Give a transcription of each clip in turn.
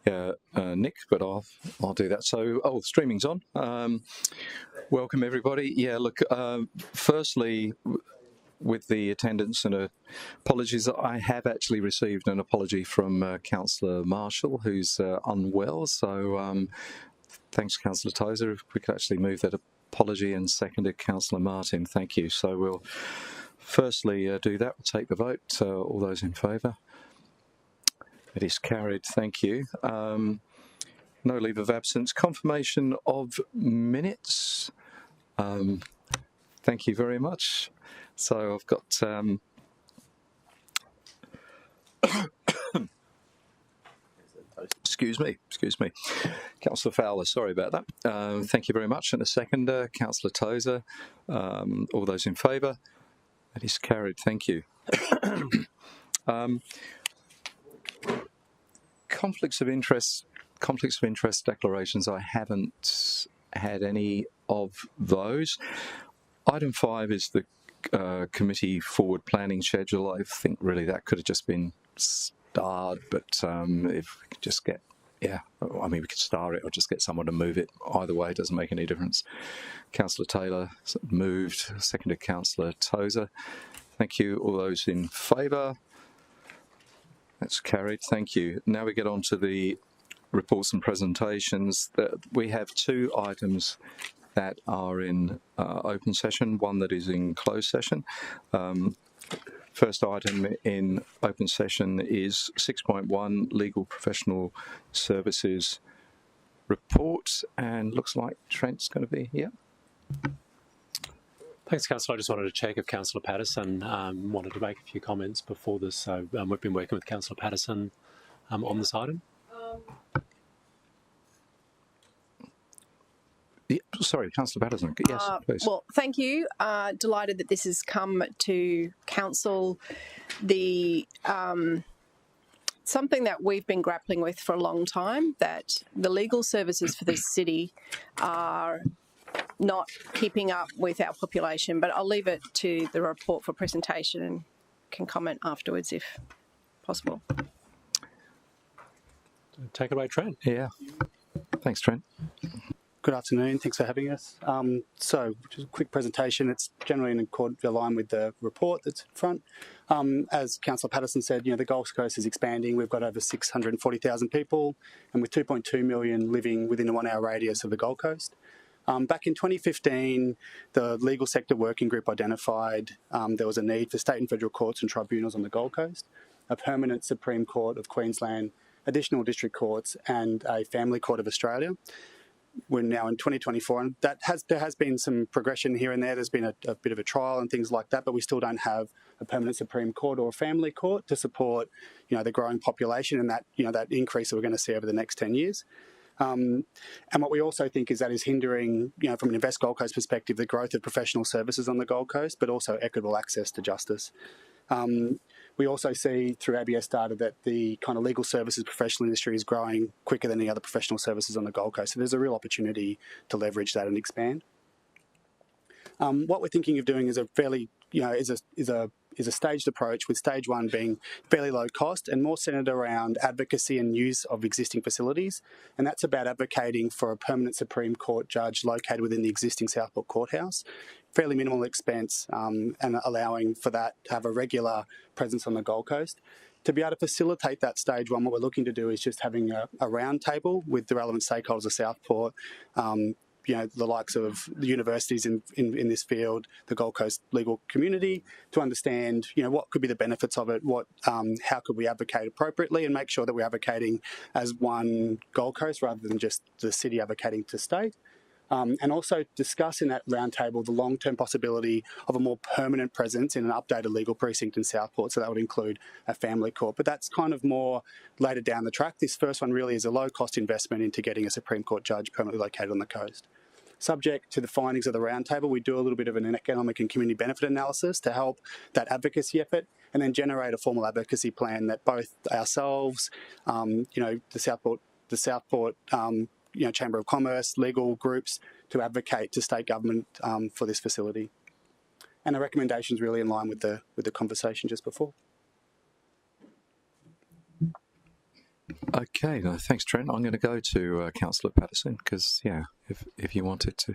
Nick, but I'll do that. So, the streaming's on. Welcome everybody. Yeah, look. Firstly, with the attendance and apologies, I have actually received an apology from Councillor Marshall, who's unwell. So, thanks, Councillor Tozer. If we could actually move that apology, and seconded Councillor Martin. Thank you. So we'll firstly do that. We'll take the vote. All those in favour? It is carried. Thank you. No leave of absence. Confirmation of minutes. Thank you very much. So I've got... Excuse me. Councillor Fowler, sorry about that. Thank you very much. And a seconder, Councillor Tozer. All those in favour? It is carried. Thank you. Conflicts of interest declarations, I haven't had any of those. Item 5 is the committee forward planning schedule. I think really that could have just been starred, but if we could just get, we could star it or just get someone to move it. Either way, it doesn't make any difference. Councillor Taylor moved, seconded Councillor Tozer. Thank you. All those in favour? That's carried. Thank you. Now we get on to the reports and presentations. We have 2 items that are in open session, one that is in closed session. First item in open session is 6.1, Legal Professional Services Report, and looks like Trent's going to be here. Thanks, Councillor. I just wanted to check if Councillor Patterson wanted to make a few comments before this. So we've been working with Councillor Patterson on this item. Yeah, sorry, Councillor Patterson. Yes, please. Well, thank you. Delighted that this has come to Council. Something that we've been grappling with for a long time, that the legal services for this city are not keeping up with our population, but I'll leave it to the report for presentation and can comment afterwards if possible. Take it away, Trent. Yeah. Thanks, Trent. Good afternoon. Thanks for having us. So, just a quick presentation. It's generally in line with the report that's in front. As Councillor Patterson said, the Gold Coast is expanding. We've got over 640,000 people, and with 2.2 million living within a 1-hour radius of the Gold Coast. Back in 2015, the Legal Sector Working Group identified there was a need for state and federal courts and tribunals on the Gold Coast, a permanent Supreme Court of Queensland, additional district courts, and a Family Court of Australia. We're now in 2024, and there has been some progression here and there. There's been a bit of a trial and things like that, but we still don't have a permanent Supreme Court or a Family Court to support, the growing population and that, that increase that we're going to see over the next 10 years. And what we also think is that is hindering, from an Invest Gold Coast perspective, the growth of professional services on the Gold Coast, but also equitable access to justice. We also see through ABS data that the kind of legal services professional industry is growing quicker than any other professional services on the Gold Coast. So there's a real opportunity to leverage that and expand. What we're thinking of doing is a fairly, is a staged approach, with stage 1 being fairly low cost and more centred around advocacy and use of existing facilities. And that's about advocating for a permanent Supreme Court judge located within the existing Southport Courthouse. Fairly minimal expense, and allowing for that to have a regular presence on the Gold Coast. To be able to facilitate that stage 1, what we're looking to do is just having a round table with the relevant stakeholders of Southport, the likes of the universities in this field, the Gold Coast legal community, to understand, what could be the benefits of it, how could we advocate appropriately and make sure that we're advocating as one Gold Coast rather than just the city advocating to state. And also discuss in that roundtable the long-term possibility of a more permanent presence in an updated legal precinct in Southport. So that would include a family court. But that's kind of more later down the track. This first one really is a low-cost investment into getting a Supreme Court judge permanently located on the coast. Subject to the findings of the roundtable, we do a little bit of an economic and community benefit analysis to help that advocacy effort, and then generate a formal advocacy plan that both ourselves, the Southport Chamber of Commerce, legal groups, to advocate to state government for this facility. And the recommendations really in line with the conversation just before. Okay, no, thanks, Trent. I'm going to go to Councillor Patterson because, if you wanted to.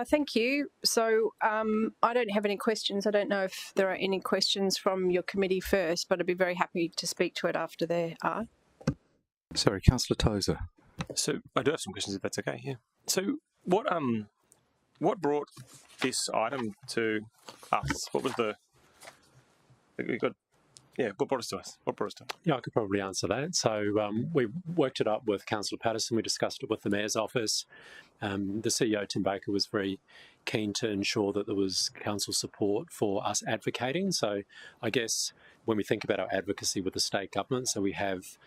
Thank you. So I don't have any questions. I don't know if there are any questions from your committee first, but I'd be very happy to speak to it after there are. Sorry, Councillor Tozer. So I do have some questions, if that's okay. Yeah. So what brought this item to us? What was the what brought us to us? What brought us to us? Yeah, I could probably answer that. So we worked it up with Councillor Patterson. We discussed it with the Mayor's office. The CEO, Tim Baker, was very keen to ensure that there was council support for us advocating. So I guess when we think about our advocacy with the state government, so we have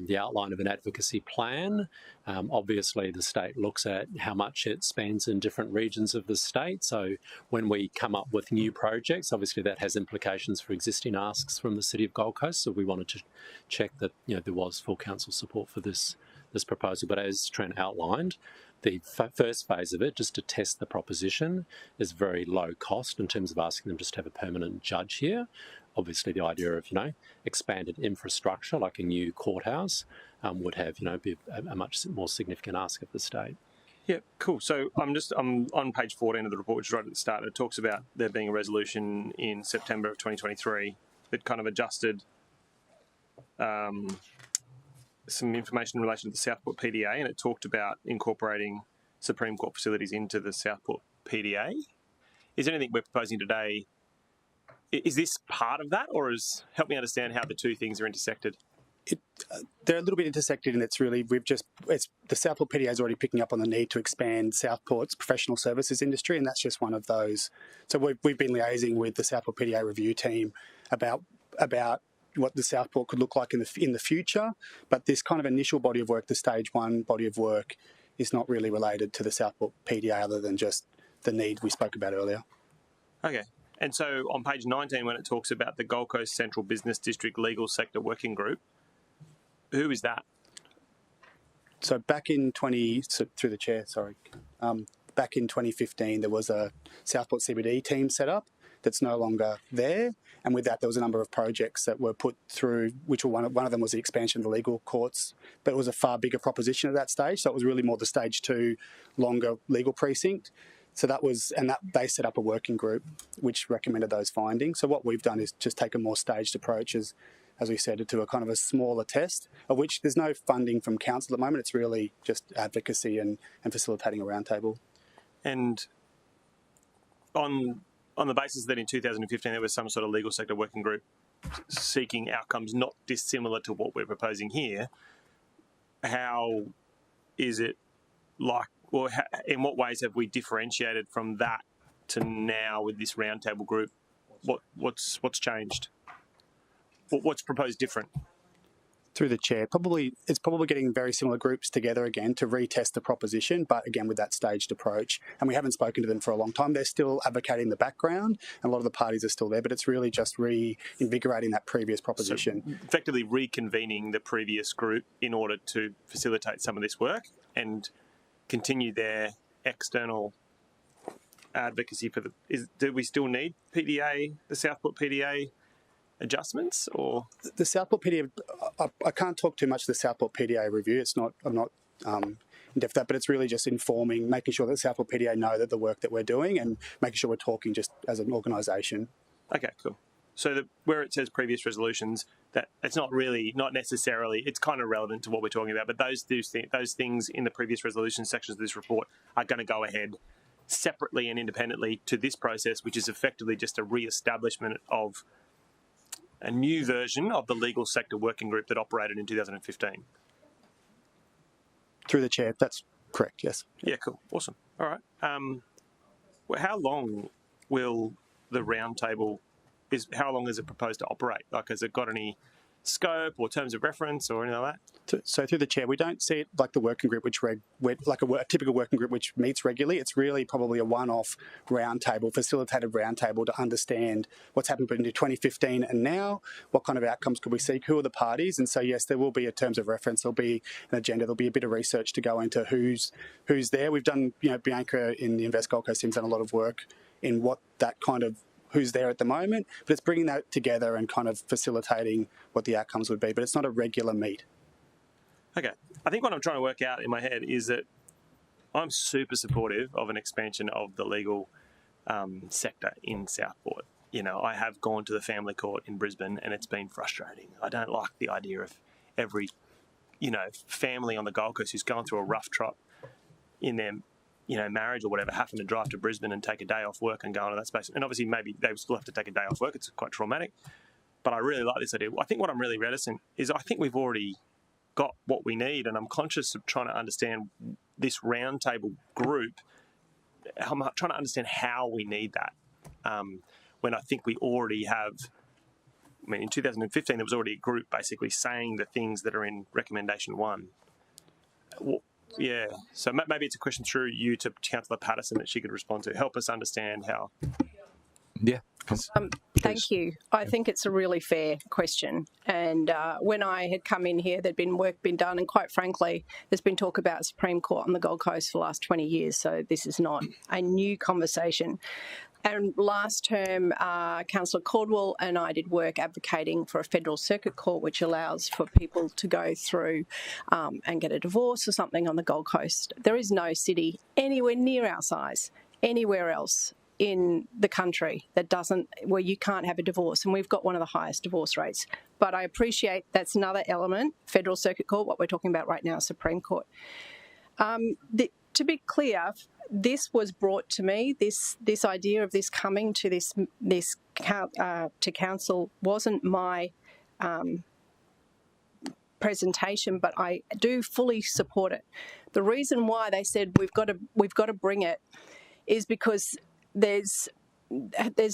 the outline of an advocacy plan. Obviously, the state looks at how much it spends in different regions of the state. So when we come up with new projects, obviously that has implications for existing asks from the City of Gold Coast. So we wanted to check that there was full council support for this proposal. But as Trent outlined, the first phase of it, just to test the proposition, is very low cost in terms of asking them just to have a permanent judge here. Obviously, the idea of expanded infrastructure like a new courthouse would have be a much more significant ask of the state. Yeah, cool. So I'm on page 14 of the report, which is right at the start. It talks about there being a resolution in September of 2023 that kind of adjusted some information in relation to the Southport PDA, and it talked about incorporating Supreme Court facilities into the Southport PDA. Is there anything we're proposing today? Is this part of that, or help me understand how the two things are intersected? They're a little bit intersected, and it's really the Southport PDA is already picking up on the need to expand Southport's professional services industry, and that's just one of those. So we've been liaising with the Southport PDA review team about what the Southport could look like in the future, but this kind of initial body of work, the stage one body of work, is not really related to the Southport PDA other than just the need we spoke about earlier. Okay. And so on page 19, when it talks about the Gold Coast Central Business District Legal Sector Working Group, who is that? So back in through the chair, sorry. Back in 2015, there was a Southport CBD team set up that's no longer there. And with that, there was a number of projects that were put through, which were one of them was the expansion of the legal courts, but it was a far bigger proposition at that stage. So it was really more the stage 2 longer legal precinct. So they set up a working group which recommended those findings. So what we've done is just take a more staged approach, as we said, to a kind of a smaller test, of which there's no funding from council at the moment. It's really just advocacy and facilitating a roundtable. And on the basis that in 2015 there was some sort of legal sector working group seeking outcomes not dissimilar to what we're proposing here, how is it like? Or in what ways have we differentiated from that to now with this roundtable group? What's changed? What's proposed different? Through the chair, it's probably getting very similar groups together again to retest the proposition, but again with that staged approach. And we haven't spoken to them for a long time. They're still advocating the background, and a lot of the parties are still there, but it's really just reinvigorating that previous proposition. So effectively reconvening the previous group in order to facilitate some of this work and continue their external advocacy for do we still need the Southport PDA adjustments, or the Southport PDA? I can't talk too much to the Southport PDA review. I'm not in depth that, but it's really just informing, making sure that the Southport PDA know that the work that we're doing, and making sure we're talking just as an organisation. Okay, cool. So where it says previous resolutions, that it's not necessarily, it's kind of relevant to what we're talking about, but those things in the previous resolution sections of this report are going to go ahead separately and independently to this process, which is effectively just a re-establishment of a new version of the legal sector working group that operated in 2015. Through the chair, that's correct, yes. Yeah, cool. Awesome. All right. How long will the roundtable how long is it proposed to operate? Like, has it got any scope or terms of reference or anything like that? So through the chair, we don't see it like the working group, like a typical working group which meets regularly. It's really probably a one-off roundtable, facilitated roundtable to understand what's happened between 2015 and now, what kind of outcomes could we seek, who are the parties. And so, yes, there will be a terms of reference, there'll be an agenda, there'll be a bit of research to go into who's there. We've done, Bianca in the Invest Gold Coast team's done a lot of work in what that kind of who's there at the moment, but it's bringing that together and kind of facilitating what the outcomes would be. But it's not a regular meet. Okay. I think what I'm trying to work out in my head is that I'm super supportive of an expansion of the legal sector in Southport. You know, I have gone to the family court in Brisbane and it's been frustrating. I don't like the idea of every, family on the Gold Coast who's going through a rough trot in their, marriage or whatever, having to drive to Brisbane and take a day off work and go into that space. And obviously maybe they still have to take a day off work. It's quite traumatic. But I really like this idea. I think what I'm really reticent is I think we've already got what we need, and I'm conscious of trying to understand this roundtable group. I'm trying to understand how we need that when I think we already have. I mean, in 2015, there was already a group basically saying the things that are in recommendation 1. Well, yeah, so maybe it's a question through you to Councillor Patterson that she could respond to. Help us understand how. Yeah. Thank you. I think it's a really fair question. And when I had come in here, there'd been work been done, and quite frankly, there's been talk about Supreme Court on the Gold Coast for the last 20 years, so this is not a new conversation. And last term, Councillor Caldwell and I did work advocating for a federal circuit court which allows for people to go through and get a divorce or something on the Gold Coast. There is no city anywhere near our size, anywhere else in the country where you can't have a divorce, and we've got one of the highest divorce rates. But I appreciate that's another element, federal circuit court. What we're talking about right now is Supreme Court. To be clear, this was brought to me. This idea of this coming to to council wasn't my presentation, but I do fully support it. The reason why they said we've got to bring it is because there's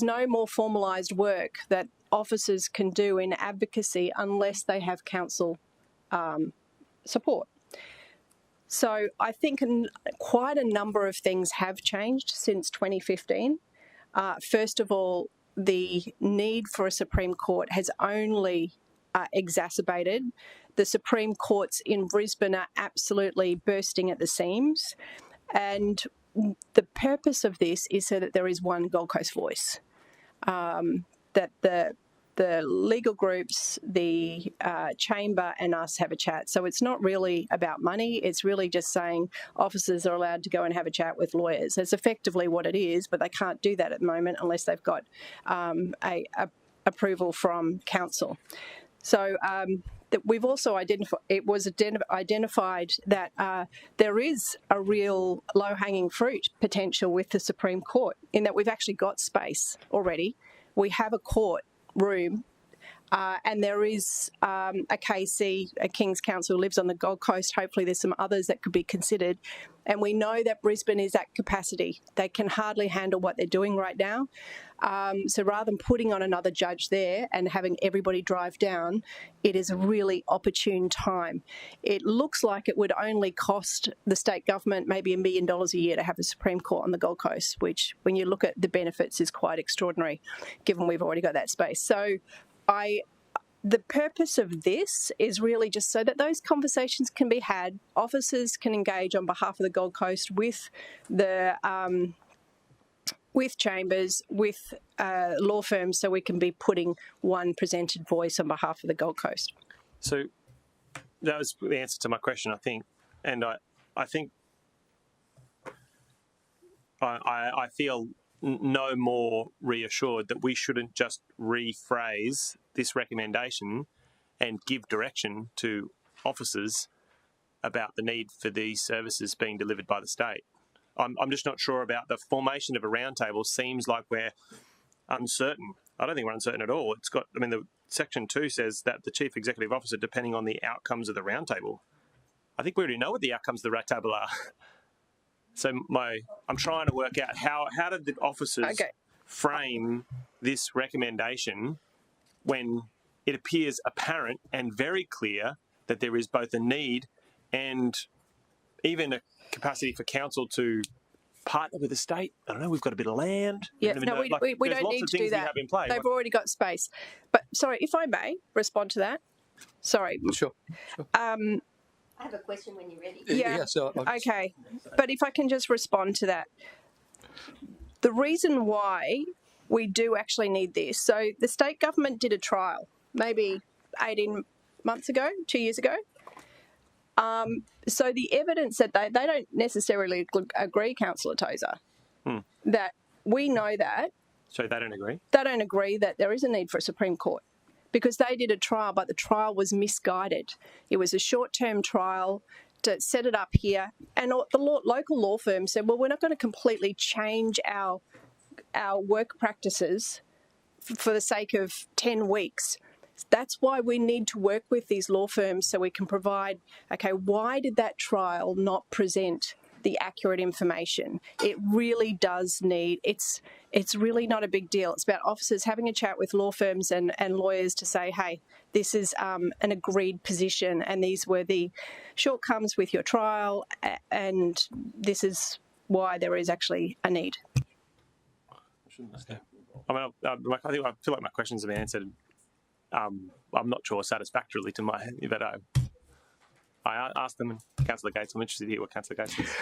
no more formalised work that officers can do in advocacy unless they have council support. So I think quite a number of things have changed since 2015. First of all, the need for a Supreme Court has only exacerbated. The Supreme Courts in Brisbane are absolutely bursting at the seams, and the purpose of this is so that there is one Gold Coast voice, that the legal groups, the chamber and us have a chat. So it's not really about money. It's really just saying officers are allowed to go and have a chat with lawyers. That's effectively what it is, but they can't do that at the moment unless they've got approval from council. So we've also identified that there is a real low-hanging fruit potential with the Supreme Court in that we've actually got space already. We have a court room, and there is a KC, a King's Council, who lives on the Gold Coast. Hopefully there's some others that could be considered. And we know that Brisbane is at capacity. They can hardly handle what they're doing right now. So rather than putting on another judge there and having everybody drive down, it is a really opportune time. It looks like it would only cost the state government maybe $1 million a year to have a Supreme Court on the Gold Coast, which, when you look at the benefits, is quite extraordinary, given we've already got that space. So the purpose of this is really just so that those conversations can be had. Officers can engage on behalf of the Gold Coast with the with chambers, with law firms, so we can be putting one presented voice on behalf of the Gold Coast. So that was the answer to my question, I think. And I think I feel no more reassured that we shouldn't just rephrase this recommendation and give direction to officers about the need for these services being delivered by the state. I'm just not sure about the formation of a roundtable. Seems like we're uncertain. I don't think we're uncertain at all. The Section 2 says that the Chief Executive Officer, depending on the outcomes of the roundtable. I think we already know what the outcomes of the roundtable are. So I'm trying to work out how did the officers frame this recommendation when it appears apparent and very clear that there is both a need and even a capacity for council to partner with the state. I don't know, we've got a bit of land. Yeah, no, we don't need to do that. They've already got space. But, sorry, if I may respond to that. Sorry. Sure. I have a question when you're ready. Yeah, okay. But if I can just respond to that. The reason why we do actually need this, so the state government did a trial maybe 18 months ago, 2 years ago. So the evidence that they don't necessarily agree, Councillor Tozer, that we know that. So they don't agree? They don't agree that there is a need for a Supreme Court because they did a trial, but the trial was misguided. It was a short-term trial to set it up here, and the local law firm said, well, we're not going to completely change our work practices for the sake of 10 weeks. That's why we need to work with these law firms so we can provide, okay, why did that trial not present the accurate information? It really does need, it's really not a big deal. It's about officers having a chat with law firms and lawyers to say, hey, this is an agreed position and these were the shortcomings with your trial and this is why there is actually a need. I mean, I feel like my questions have been answered. I'm not sure satisfactorily to my, but I asked them, and Councillor Gates, I'm interested to hear what Councillor Gates thinks.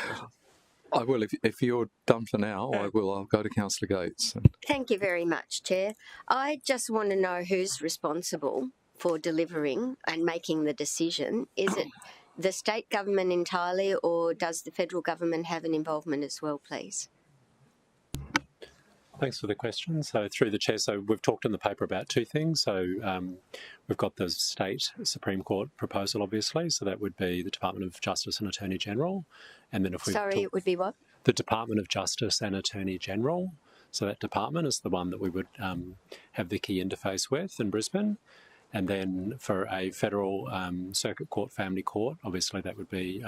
I will. If you're done for now, I will. I'll go to Councillor Gates. Thank you very much, Chair. I just want to know who's responsible for delivering and making the decision. Is it the state government entirely, or does the federal government have an involvement as well, please? Thanks for the question. So through the Chair, so we've talked in the paper about two things. So we've got the state Supreme Court proposal, obviously. So that would be the Department of Justice and Attorney General. And then if we it would be what? The Department of Justice and Attorney General. So that department is the one that we would have the key interface with in Brisbane. And then for a federal circuit court, family court, obviously that would be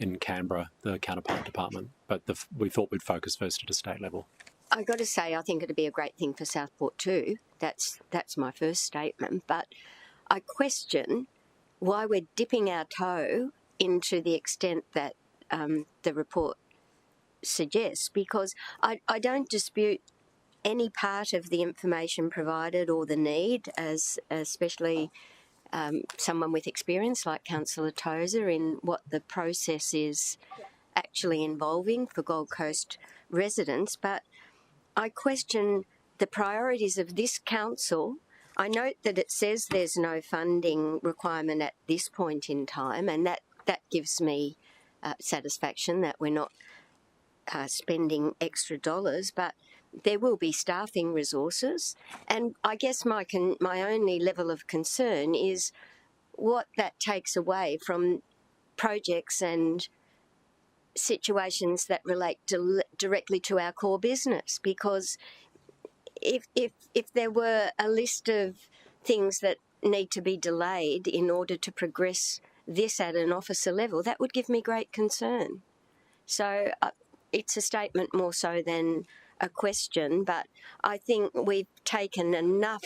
in Canberra, the counterpart department. But we thought we'd focus first at a state level. I've got to say, I think it'd be a great thing for Southport too. That's my first statement. But I question why we're dipping our toe into the extent that the report suggests, because I don't dispute any part of the information provided or the need, as especially someone with experience like Councillor Tozer in what the process is actually involving for Gold Coast residents. But I question the priorities of this council. I note that it says there's no funding requirement at this point in time, and that gives me satisfaction that we're not spending extra dollars, but there will be staffing resources. And I guess my only level of concern is what that takes away from projects and situations that relate directly to our core business, because if there were a list of things that need to be delayed in order to progress this at an officer level, that would give me great concern. So it's a statement more so than a question, but I think we've taken enough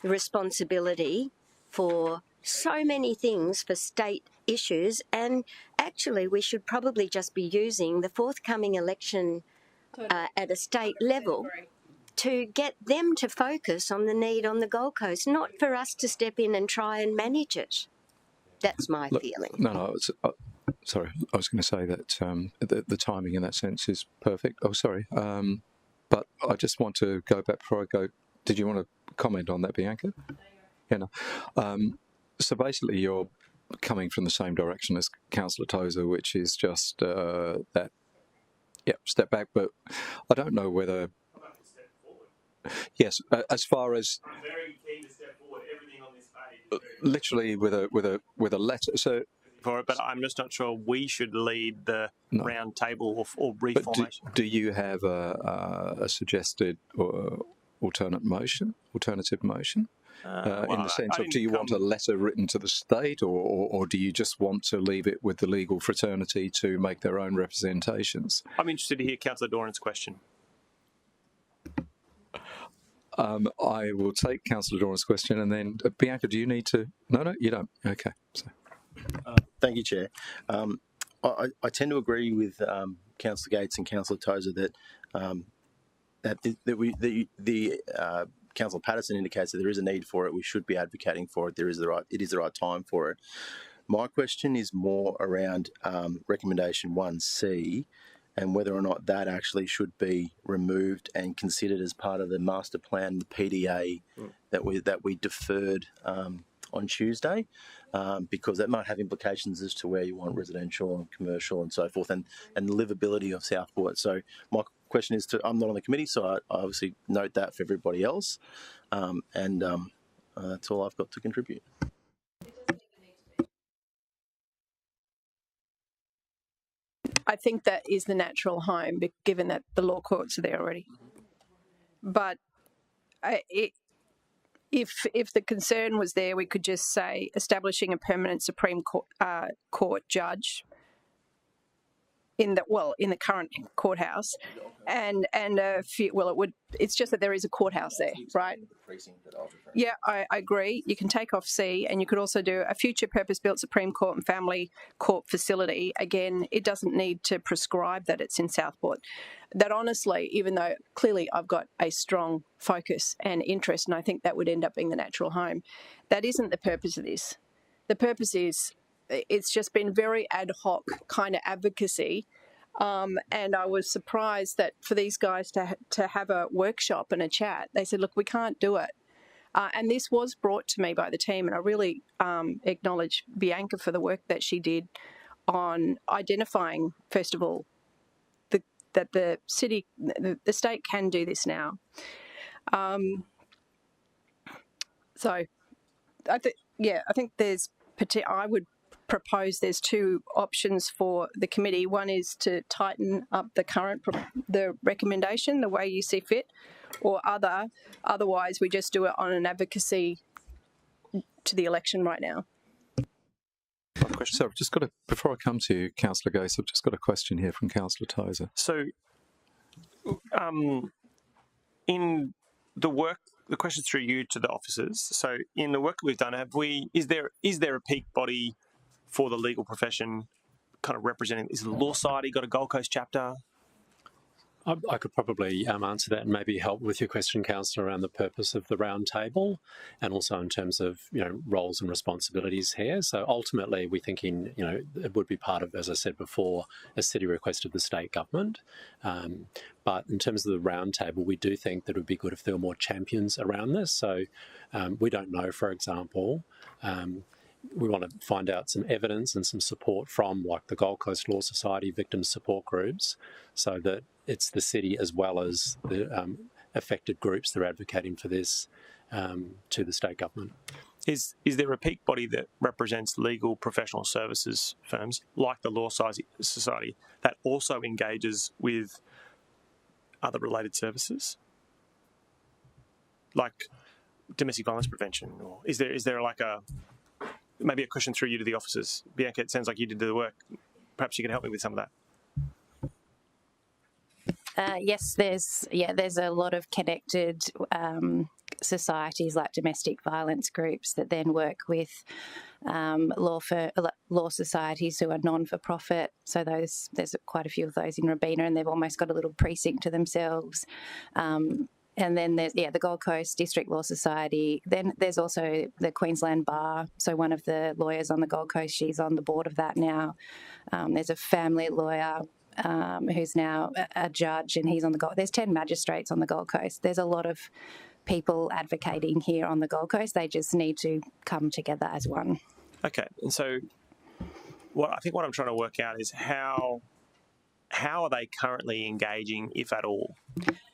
responsibility for so many things for state issues, and actually we should probably just be using the forthcoming election at a state level to get them to focus on the need on the Gold Coast, not for us to step in and try and manage it. That's my feeling. No, sorry, I was going to say that the timing in that sense is perfect. Oh, sorry. But I just want to go back before I go. Did you want to comment on that, Bianca? Yeah, no. So basically you're coming from the same direction as Councillor Tozer, which is just that, step back. But I don't know whether... Yes, as far as... I'm very keen to step forward. Everything on this page. Literally with a letter. So... For it, but I'm just not sure we should lead the round table or reformation. But do you have a suggested alternative motion? In the sense of, do you want a letter written to the state, or do you just want to leave it with the legal fraternity to make their own representations? I'm interested to hear Councillor Doran's question. I will take Councillor Doran's question, and then Bianca, do you need to? No, you don't. Okay. So. Thank you, Chair. I tend to agree with Councillor Gates and Councillor Tozer that Councillor Patterson indicates that there is a need for it. We should be advocating for it. It is the right time for it. My question is more around recommendation 1C and whether or not that actually should be removed and considered as part of the master plan, the PDA that we deferred on Tuesday. because that might have implications as to where you want residential and commercial and so forth, and the livability of Southport. So my question is I'm not on the committee, so I obviously note that for everybody else, and that's all I've got to contribute. I think that is the natural home, given that the law courts are there already. But if the concern was there, we could just say establishing a permanent Supreme Court judge in the current courthouse, and a few. Well, it's just that there is a courthouse there, right? Yeah, I agree. You can take off C, and you could also do a future purpose-built Supreme Court and Family Court facility. Again, it doesn't need to prescribe that it's in Southport. That honestly, even though clearly I've got a strong focus and interest, and I think that would end up being the natural home, that isn't the purpose of this. The purpose is it's just been very ad hoc kind of advocacy. And I was surprised that for these guys to have a workshop and a chat, they said, look, we can't do it. And this was brought to me by the team, and I really acknowledge Bianca for the work that she did on identifying, first of all, that the state can do this now. So I think I would propose there's two options for the committee. One is to tighten up the recommendation the way you see fit, or otherwise we just do it on an advocacy to the election right now. So I've just got before I come to Councillor Gase, I've just got a question here from Councillor Tozer. So, in the work, the question's through you to the officers. So, in the work that we've done, is there a peak body for the legal profession, kind of representing? Is the Law Society got a Gold Coast chapter? I could probably answer that and maybe help with your question, Councillor, around the purpose of the round table, and also in terms of roles and responsibilities here. So ultimately, we're thinking it would be part of, as I said before, a city request of the state government. But in terms of the round table, we do think that it would be good if there were more champions around this. So we don't know, for example. We want to find out some evidence and some support from like the Gold Coast Law Society victim support groups, so that it's the city as well as the affected groups that are advocating for this to the state government. Is there a peak body that represents legal professional services firms like the Law Society that also engages with other related services, like domestic violence prevention? Or is there like maybe a question through you to the officers? Bianca, it sounds like you did the work. Perhaps you can help me with some of that. Yes, there's a lot of connected societies like domestic violence groups that then work with law societies who are non-for-profit. So there's quite a few of those in Robina, and they've almost got a little precinct to themselves. And then there's the Gold Coast District Law Society. Then there's also the Queensland Bar. So one of the lawyers on the Gold Coast, she's on the board of that now. There's a family lawyer who's now a judge, and he's on the Gold. There's 10 magistrates on the Gold Coast. There's a lot of people advocating here on the Gold Coast. They just need to come together as one. Okay, and so what I'm trying to work out is how are they currently engaging, if at all?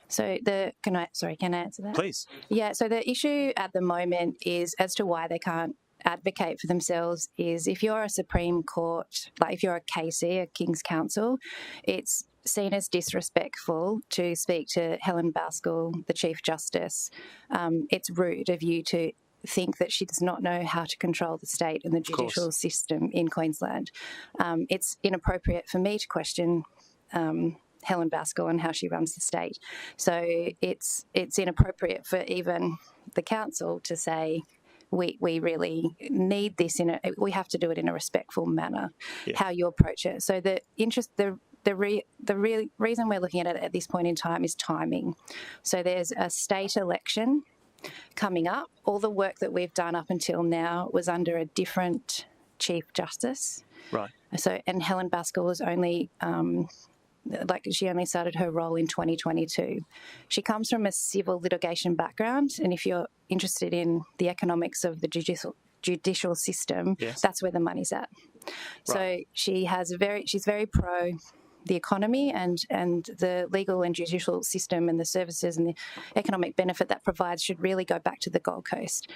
So can I answer that? Please. Yeah, so the issue at the moment is as to why they can't advocate for themselves is if you're a Supreme Court, like if you're a KC, a King's Counsel, it's seen as disrespectful to speak to Helen Baskell, the Chief Justice. It's rude of you to think that she does not know how to control the state and the judicial system in Queensland. It's inappropriate for me to question Helen Baskell and how she runs the state. So it's inappropriate for even the council to say we really need this we have to do it in a respectful manner. How you approach it. So the real reason we're looking at it at this point in time is timing. So there's a state election coming up. All the work that we've done up until now was under a different Chief Justice. Right. So and Helen Baskell was only she only started her role in 2022. She comes from a civil litigation background, and if you're interested in the economics of the judicial system, Yes. that's where the money's at. So she's very pro the economy and the legal and judicial system and the services and the economic benefit that provides should really go back to the Gold Coast.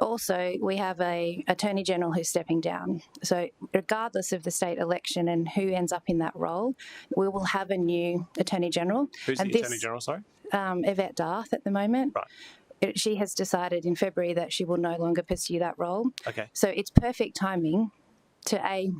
Also, we have a Attorney General who's stepping down. So regardless of the state election and who ends up in that role, we will have a new Attorney General. Who's and the Attorney General, sorry? Yvette Darth at the moment. Right. She has decided in February that she will no longer pursue that role. Okay. So it's perfect timing to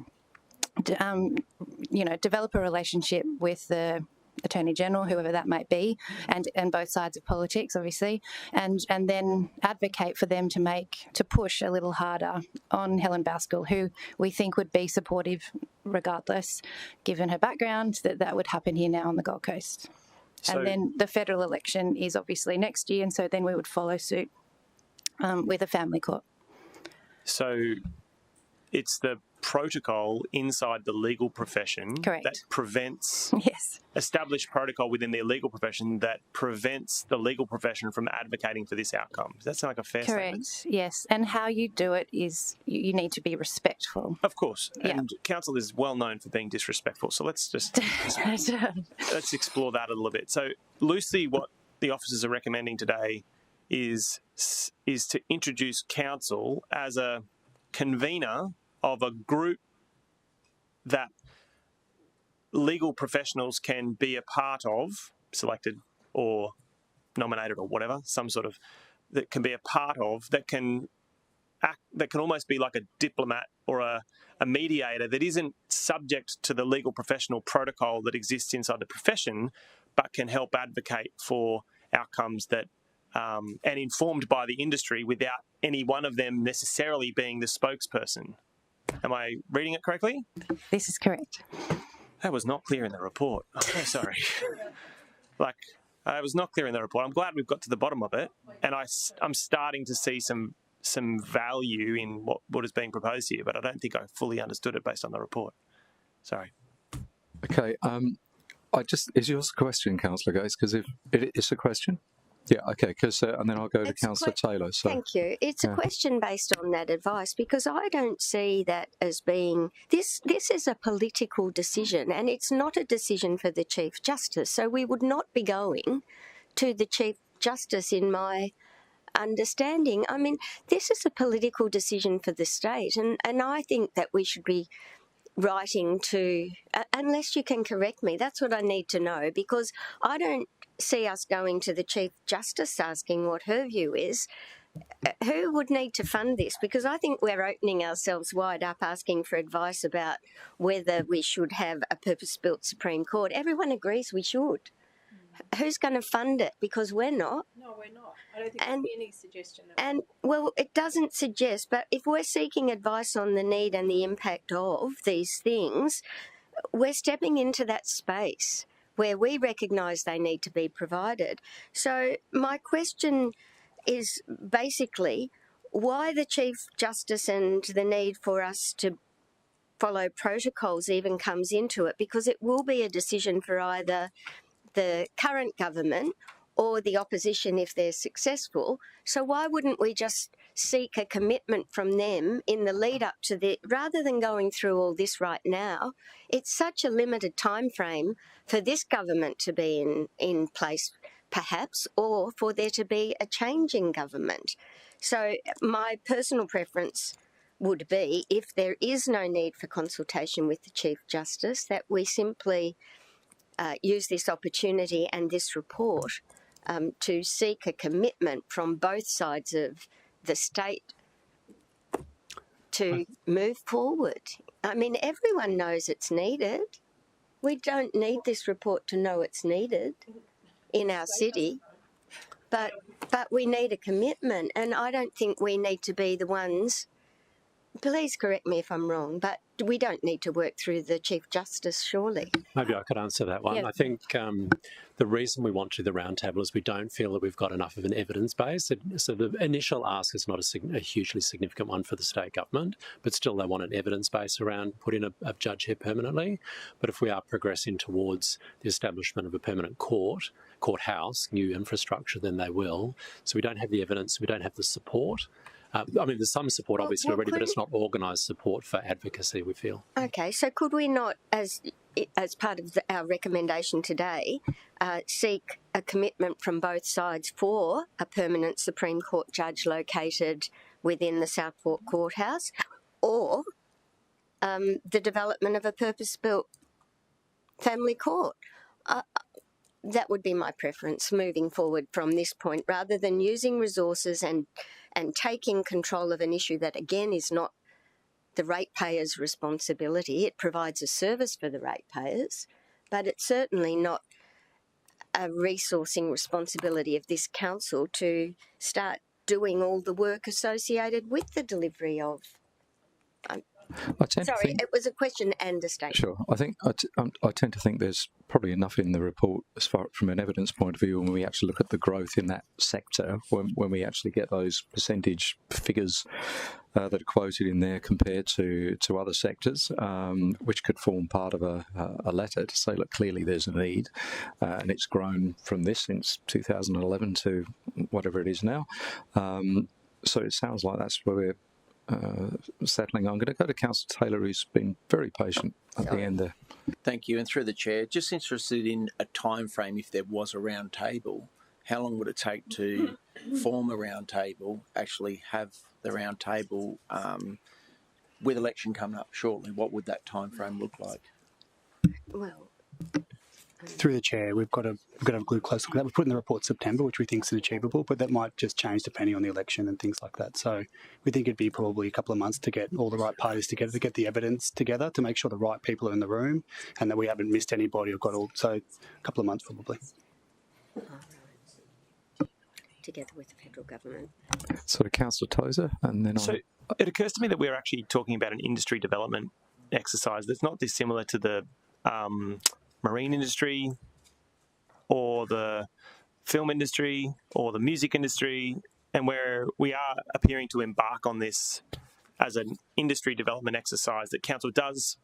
develop a relationship with the Attorney General, whoever that might be, and both sides of politics, obviously, and then advocate for them to push a little harder on Helen Baskell, who we think would be supportive regardless, given her background, that would happen here now on the Gold Coast. So, and then the federal election is obviously next year, and so then we would follow suit with a family court. So it's the protocol inside the legal profession Correct. that prevents Yes. established protocol within the legal profession that prevents the legal profession from advocating for this outcome. Does that sound like a fair statement? Correct. Yes. And how you do it is you need to be respectful. Of course. Yeah. And council is well known for being disrespectful. So let's just let's explore that a little bit. So loosely what the officers are recommending today is to introduce council as a convener of a group that legal professionals can be a part of, selected or nominated or whatever, some sort of, that can be a part of, that can act, that can almost be like a diplomat or a mediator that isn't subject to the legal professional protocol that exists inside the profession, but can help advocate for outcomes that and informed by the industry without any one of them necessarily being the spokesperson. Am I reading it correctly? This is correct. That was not clear in the report. I'm so sorry. It was not clear in the report. I'm glad we've got to the bottom of it, and I'm starting to see some value in what is being proposed here, but I don't think I fully understood it based on the report. Sorry. Okay. Is yours a question, Councillor Gates? Because if it's a question. Yeah, okay, because and then I'll go to Councillor Taylor. So. Thank you. It's a question based on that advice, because I don't see that as being this is a political decision, and it's not a decision for the Chief Justice. So we would not be going to the Chief Justice, in my understanding. I mean, this is a political decision for the state, and I think that we should be writing to, unless you can correct me, that's what I need to know, because I don't see us going to the Chief Justice asking what her view is. Who would need to fund this? Because I think we're opening ourselves wide up asking for advice about whether we should have a purpose-built Supreme Court. Everyone agrees we should. Who's going to fund it? Because we're not. No, we're not. I don't think there's any suggestion. Well, it doesn't suggest, but if we're seeking advice on the need and the impact of these things, we're stepping into that space where we recognise they need to be provided. So my question is basically why the Chief Justice and the need for us to follow protocols even comes into it, because it will be a decision for either the current government or the opposition if they're successful. So why wouldn't we just seek a commitment from them in the lead up to the, rather than going through all this right now? It's such a limited time frame for this government to be in place, perhaps, or for there to be a change in government. So my personal preference would be, if there is no need for consultation with the Chief Justice, that we simply use this opportunity and this report to seek a commitment from both sides of the state to move forward. I mean, everyone knows it's needed. We don't need this report to know it's needed in our city, but we need a commitment, and I don't think we need to be the ones. Please correct me if I'm wrong, but we don't need to work through the Chief Justice, surely. Maybe I could answer that one. Yeah. I think the reason we want to do the roundtable is we don't feel that we've got enough of an evidence base. So the initial ask is not a hugely significant one for the state government, but still they want an evidence base around putting a judge here permanently. But if we are progressing towards the establishment of a permanent courthouse, new infrastructure, then they will. So we don't have the evidence, we don't have the support. I mean, there's some support obviously well, already, but it's not organised support for advocacy, we feel. Okay, so could we not, as part of our recommendation today, seek a commitment from both sides for a permanent Supreme Court judge located within the Southport Courthouse, or the development of a purpose-built family court? That would be my preference moving forward from this point, rather than using resources and taking control of an issue that, again, is not the ratepayers' responsibility. It provides a service for the ratepayers, but it's certainly not a resourcing responsibility of this council to start doing all the work associated with the delivery of. Sorry, it was a question and a statement. Sure. I think I tend to think there's probably enough in the report as far from an evidence point of view when we actually look at the growth in that sector, when we actually get those percentage figures that are quoted in there compared to other sectors, which could form part of a letter to say, look, clearly there's a need, and it's grown from this since 2011 to whatever it is now. So it sounds like that's where we're settling. I'm going to go to Councillor Taylor, who's been very patient at the end there. Thank you. And through the chair, just interested in a time frame. If there was a round table, how long would it take to form a round table, actually have the round table with election coming up shortly? What would that time frame look like? Well, Through the chair, we've got to have a close look at that. We put in the report September, which we think is achievable, but that might just change depending on the election and things like that. So we think it'd be probably a couple of months to get all the right parties together, to get the evidence together, to make sure the right people are in the room and that we haven't missed anybody or got all. So a couple of months probably. together with the federal government. So Councillor Tozer, and then So it occurs to me that we're actually talking about an industry development exercise that's not dissimilar to the marine industry or the film industry or the music industry, and where we are appearing to embark on this as an industry development exercise that council does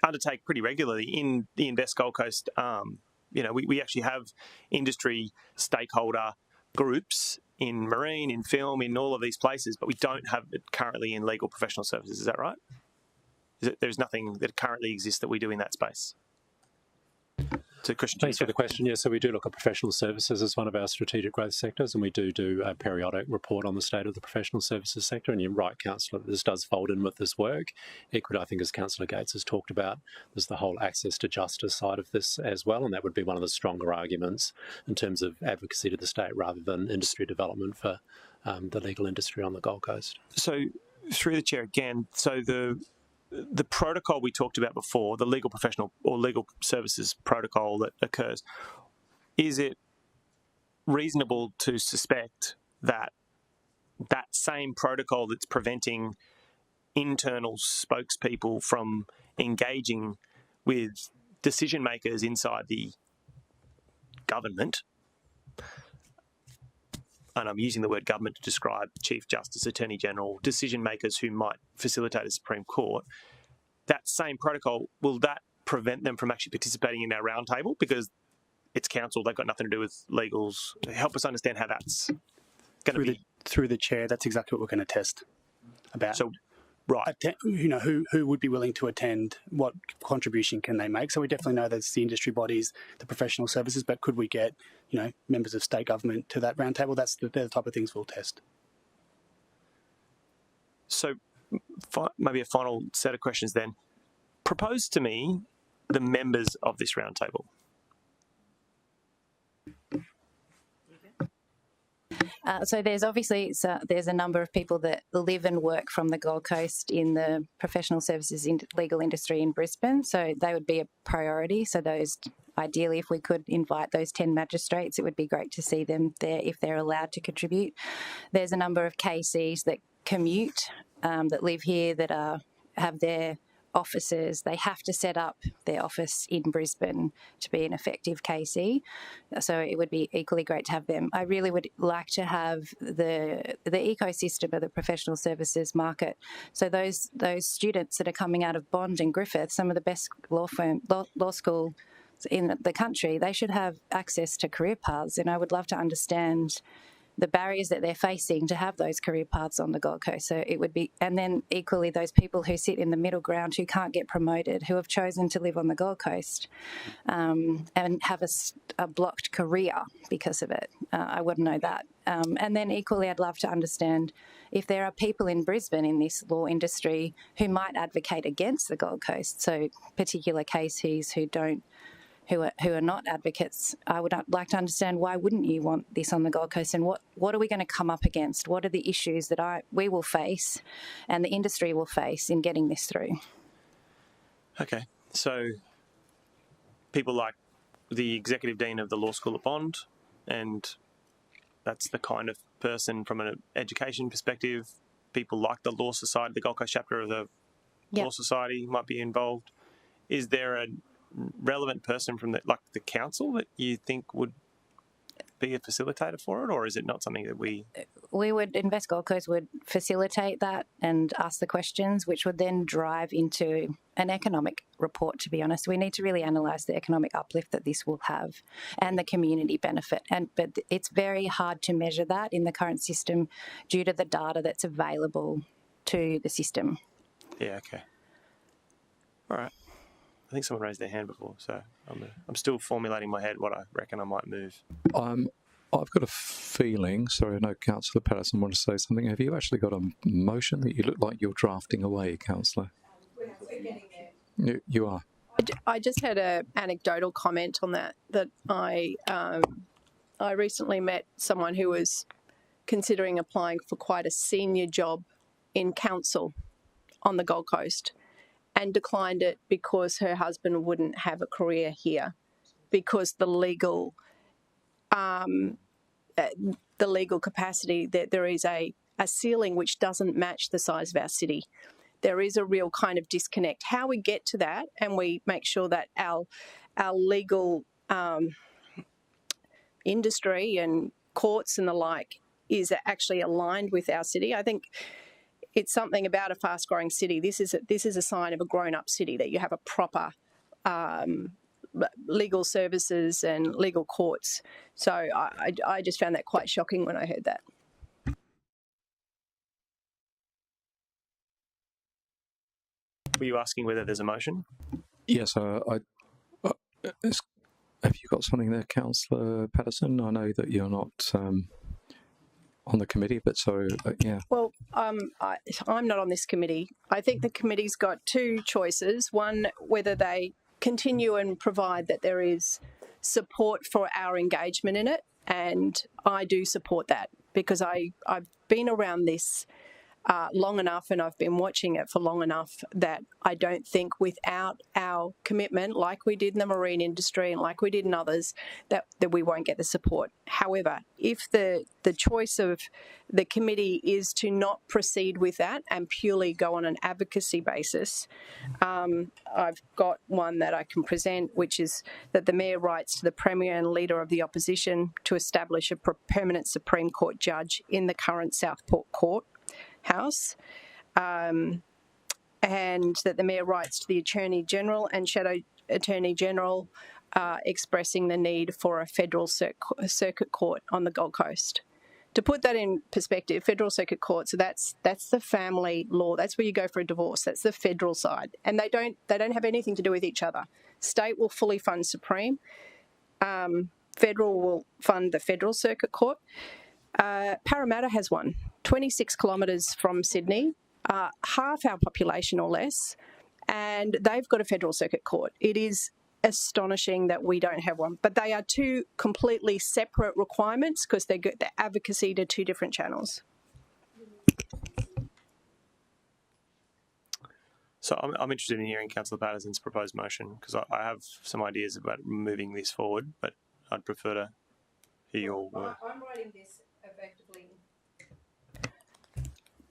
undertake pretty regularly in the Invest Gold Coast arm. We actually have industry stakeholder groups in marine, in film, in all of these places, but we don't have it currently in legal professional services. Is that right? There's nothing that currently exists that we do in that space. So, Christian, thanks for the question. Yeah, so we do look at professional services as one of our strategic growth sectors, and we do a periodic report on the state of the professional services sector. And you're right, Councillor, this does fold in with this work. Equally, I think, as Councillor Gates has talked about, there's the whole access to justice side of this as well, and that would be one of the stronger arguments in terms of advocacy to the state rather than industry development for the legal industry on the Gold Coast. So, through the chair again, so the protocol we talked about before, the legal professional or legal services protocol that occurs, is it reasonable to suspect that that same protocol that's preventing internal spokespeople from engaging with decision makers inside the government, and I'm using the word government to describe Chief Justice, Attorney General, decision makers who might facilitate a Supreme Court, that same protocol, will that prevent them from actually participating in our roundtable? Because it's council, they've got nothing to do with legals. Help us understand how that's going to be. Through the chair, that's exactly what we're going to test about. So, right. Who would be willing to attend? What contribution can they make? So we definitely know there's the industry bodies, the professional services, but could we get, members of state government to that roundtable? They're the type of things we'll test. So maybe a final set of questions then. Propose to me the members of this roundtable. So there's a number of people that live and work from the Gold Coast in the professional services legal industry in Brisbane. So they would be a priority. So those, ideally, if we could invite those 10 magistrates, it would be great to see them there if they're allowed to contribute. There's a number of KCs that commute, that live here, that have their offices. They have to set up their office in Brisbane to be an effective KC. So it would be equally great to have them. I really would like to have the ecosystem of the professional services market. So those students that are coming out of Bond and Griffith, some of the best law school in the country, they should have access to career paths. And I would love to understand the barriers that they're facing to have those career paths on the Gold Coast. So it would be, and then equally those people who sit in the middle ground who can't get promoted, who have chosen to live on the Gold Coast and have a blocked career because of it. I wouldn't know that. And then equally, I'd love to understand if there are people in Brisbane in this law industry who might advocate against the Gold Coast. So particular cases who are not advocates, I would like to understand why wouldn't you want this on the Gold Coast, and what are we going to come up against? What are the issues that we will face and the industry will face in getting this through? Okay, so people like the Executive Dean of the Law School at Bond, and that's the kind of person from an education perspective. People like the Law Society, the Gold Coast chapter of the Law Society might be involved. Is there a relevant person from the council that you think would be a facilitator for it, or is it not something that we would Invest Gold Coast would facilitate that and ask the questions, which would then drive into an economic report? To be honest, we need to really analyse the economic uplift that this will have and the community benefit, but it's very hard to measure that in the current system due to the data that's available to the system. Yeah, okay. All right. I think someone raised their hand before, so I'm still formulating in my head what I reckon I might move. I've got a feeling, sorry, I know Councillor Patterson wanted to say something. Have you actually got a motion that you look like you're drafting away, Councillor? We're getting there. You are. I just had an anecdotal comment on that I recently met someone who was considering applying for quite a senior job in council on the Gold Coast, and declined it because her husband wouldn't have a career here because the legal capacity, that there is a ceiling which doesn't match the size of our city. There is a real kind of disconnect. How we get to that and we make sure that our legal industry and courts and the like is actually aligned with our city. I think it's something about a fast-growing city. This is a sign of a grown-up city, that you have a proper legal services and legal courts. So I just found that quite shocking when I heard that. Were you asking whether there's a motion? Yes, have you got something there, Councillor Patterson? I know that you're not on the committee, but yeah. Well, I'm not on this committee. I think the committee's got two choices. One, whether they continue and provide that there is support for our engagement in it, and I do support that because I've been around this long enough and I've been watching it for long enough that I don't think without our commitment, like we did in the marine industry and like we did in others, that we won't get the support. However, if the choice of the committee is to not proceed with that and purely go on an advocacy basis, I've got one that I can present, which is that the Mayor writes to the Premier and Leader of the Opposition to establish a permanent Supreme Court judge in the current Southport Court House, and that the Mayor writes to the Attorney General and Shadow Attorney General expressing the need for a federal circuit court on the Gold Coast. To put that in perspective, federal circuit court, so that's the family law. That's where you go for a divorce. That's the federal side, and they don't have anything to do with each other. State will fully fund Supreme. Federal will fund the federal circuit court. Parramatta has one, 26 kilometres from Sydney, half our population or less, and they've got a federal circuit court. It is astonishing that we don't have one, but they are two completely separate requirements because they get the advocacy to two different channels. So I'm interested in hearing Councillor Patterson's proposed motion because I have some ideas about moving this forward, but I'd prefer to hear your word. I'm writing this effectively.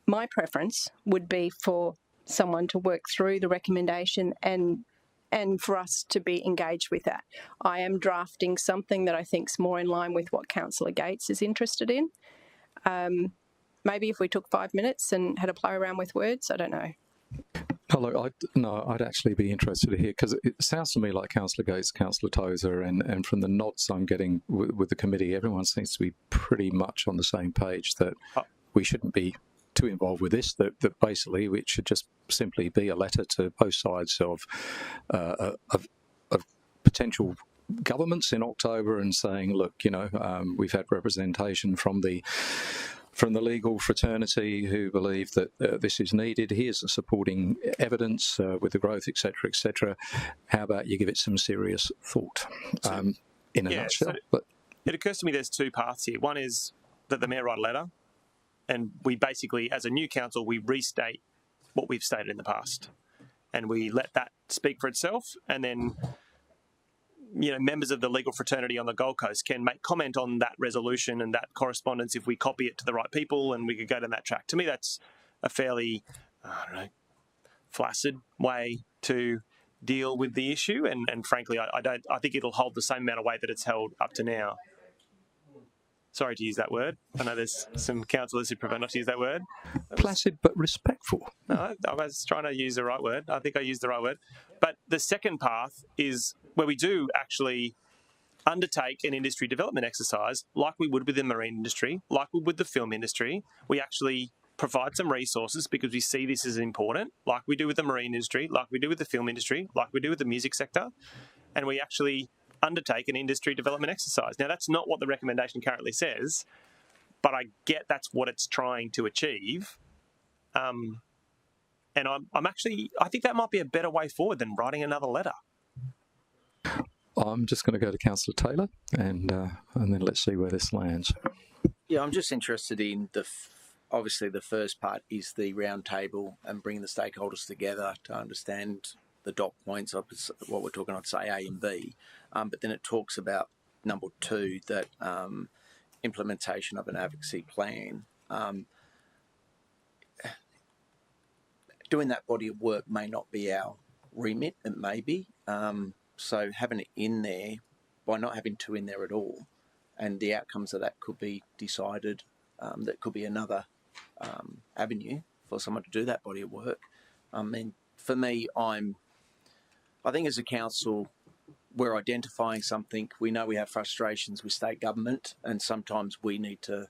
My preference would be for someone to work through the recommendation and for us to be engaged with that. I am drafting something that I think is more in line with what Councillor Gates is interested in. Maybe if we took 5 minutes and had a play around with words, I don't know. Oh, look, I'd actually be interested to hear, because it sounds to me like Councillor Gates, Councillor Tozer, and from the nods I'm getting with the committee, everyone seems to be pretty much on the same page that we shouldn't be too involved with this, that basically it should just simply be a letter to both sides of potential governments in October and saying, look, we've had representation from the legal fraternity who believe that this is needed. Here's the supporting evidence with the growth, etc., etc. How about you give it some serious thought in a nutshell? But it occurs to me there's two paths here. One is that the Mayor write a letter, and we basically, as a new council, we restate what we've stated in the past, and we let that speak for itself, and then members of the legal fraternity on the Gold Coast can make comment on that resolution and that correspondence if we copy it to the right people, and we could go down that track. To me, that's a fairly, flaccid way to deal with the issue, and frankly, I think it'll hold the same amount of weight that it's held up to now. Sorry to use that word. I know there's some councillors who prefer not to use that word. Placid but respectful. No, I was trying to use the right word. I think I used the right word. But the second path is where we do actually undertake an industry development exercise like we would with the marine industry, like we would with the film industry. We actually provide some resources because we see this as important, like we do with the marine industry, like we do with the film industry, like we do with the music sector. And we actually undertake an industry development exercise. Now, that's not what the recommendation currently says, but I get that's what it's trying to achieve. And I think that might be a better way forward than writing another letter. I'm just going to go to Councillor Taylor, and then let's see where this lands. Yeah, I'm just interested in obviously the first part is the round table and bringing the stakeholders together to understand the dot points of what we're talking, I'd say A and B. But then it talks about number 2, that implementation of an advocacy plan. Doing that body of work may not be our remit, it may be. So having it in there, by not having 2 in there at all, and the outcomes of that could be decided, that could be another avenue for someone to do that body of work. And for me, I think as a council, we're identifying something. We know we have frustrations with state government, and sometimes we need to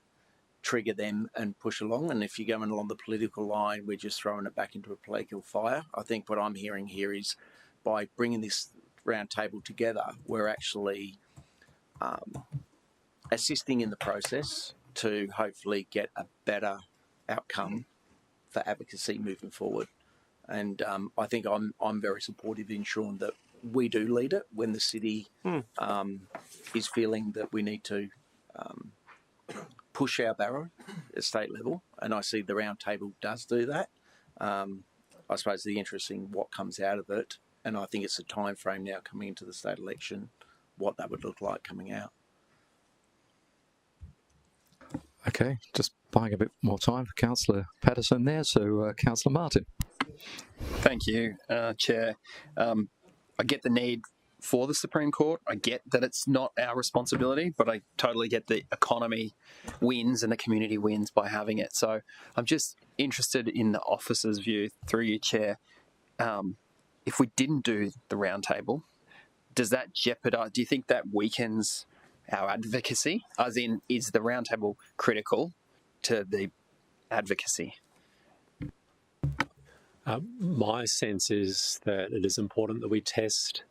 trigger them and push along. And if you're going along the political line, we're just throwing it back into a political fire. I think what I'm hearing here is by bringing this round table together, we're actually assisting in the process to hopefully get a better outcome for advocacy moving forward. And I think I'm very supportive in ensuring that we do lead it when the city is feeling that we need to push our barrow at state level. And I see the round table does do that. I suppose the interesting what comes out of it, and I think it's a time frame now coming into the state election, what that would look like coming out. Okay, just buying a bit more time for Councillor Patterson there. So, Councillor Martin. Thank you, Chair. I get the need for the Supreme Court. I get that it's not our responsibility, but I totally get the economy wins and the community wins by having it. So I'm just interested in the officer's view, through you, Chair. If we didn't do the roundtable, does that jeopardise? Do you think that weakens our advocacy? As in, is the roundtable critical to the advocacy? My sense is that it is important that we test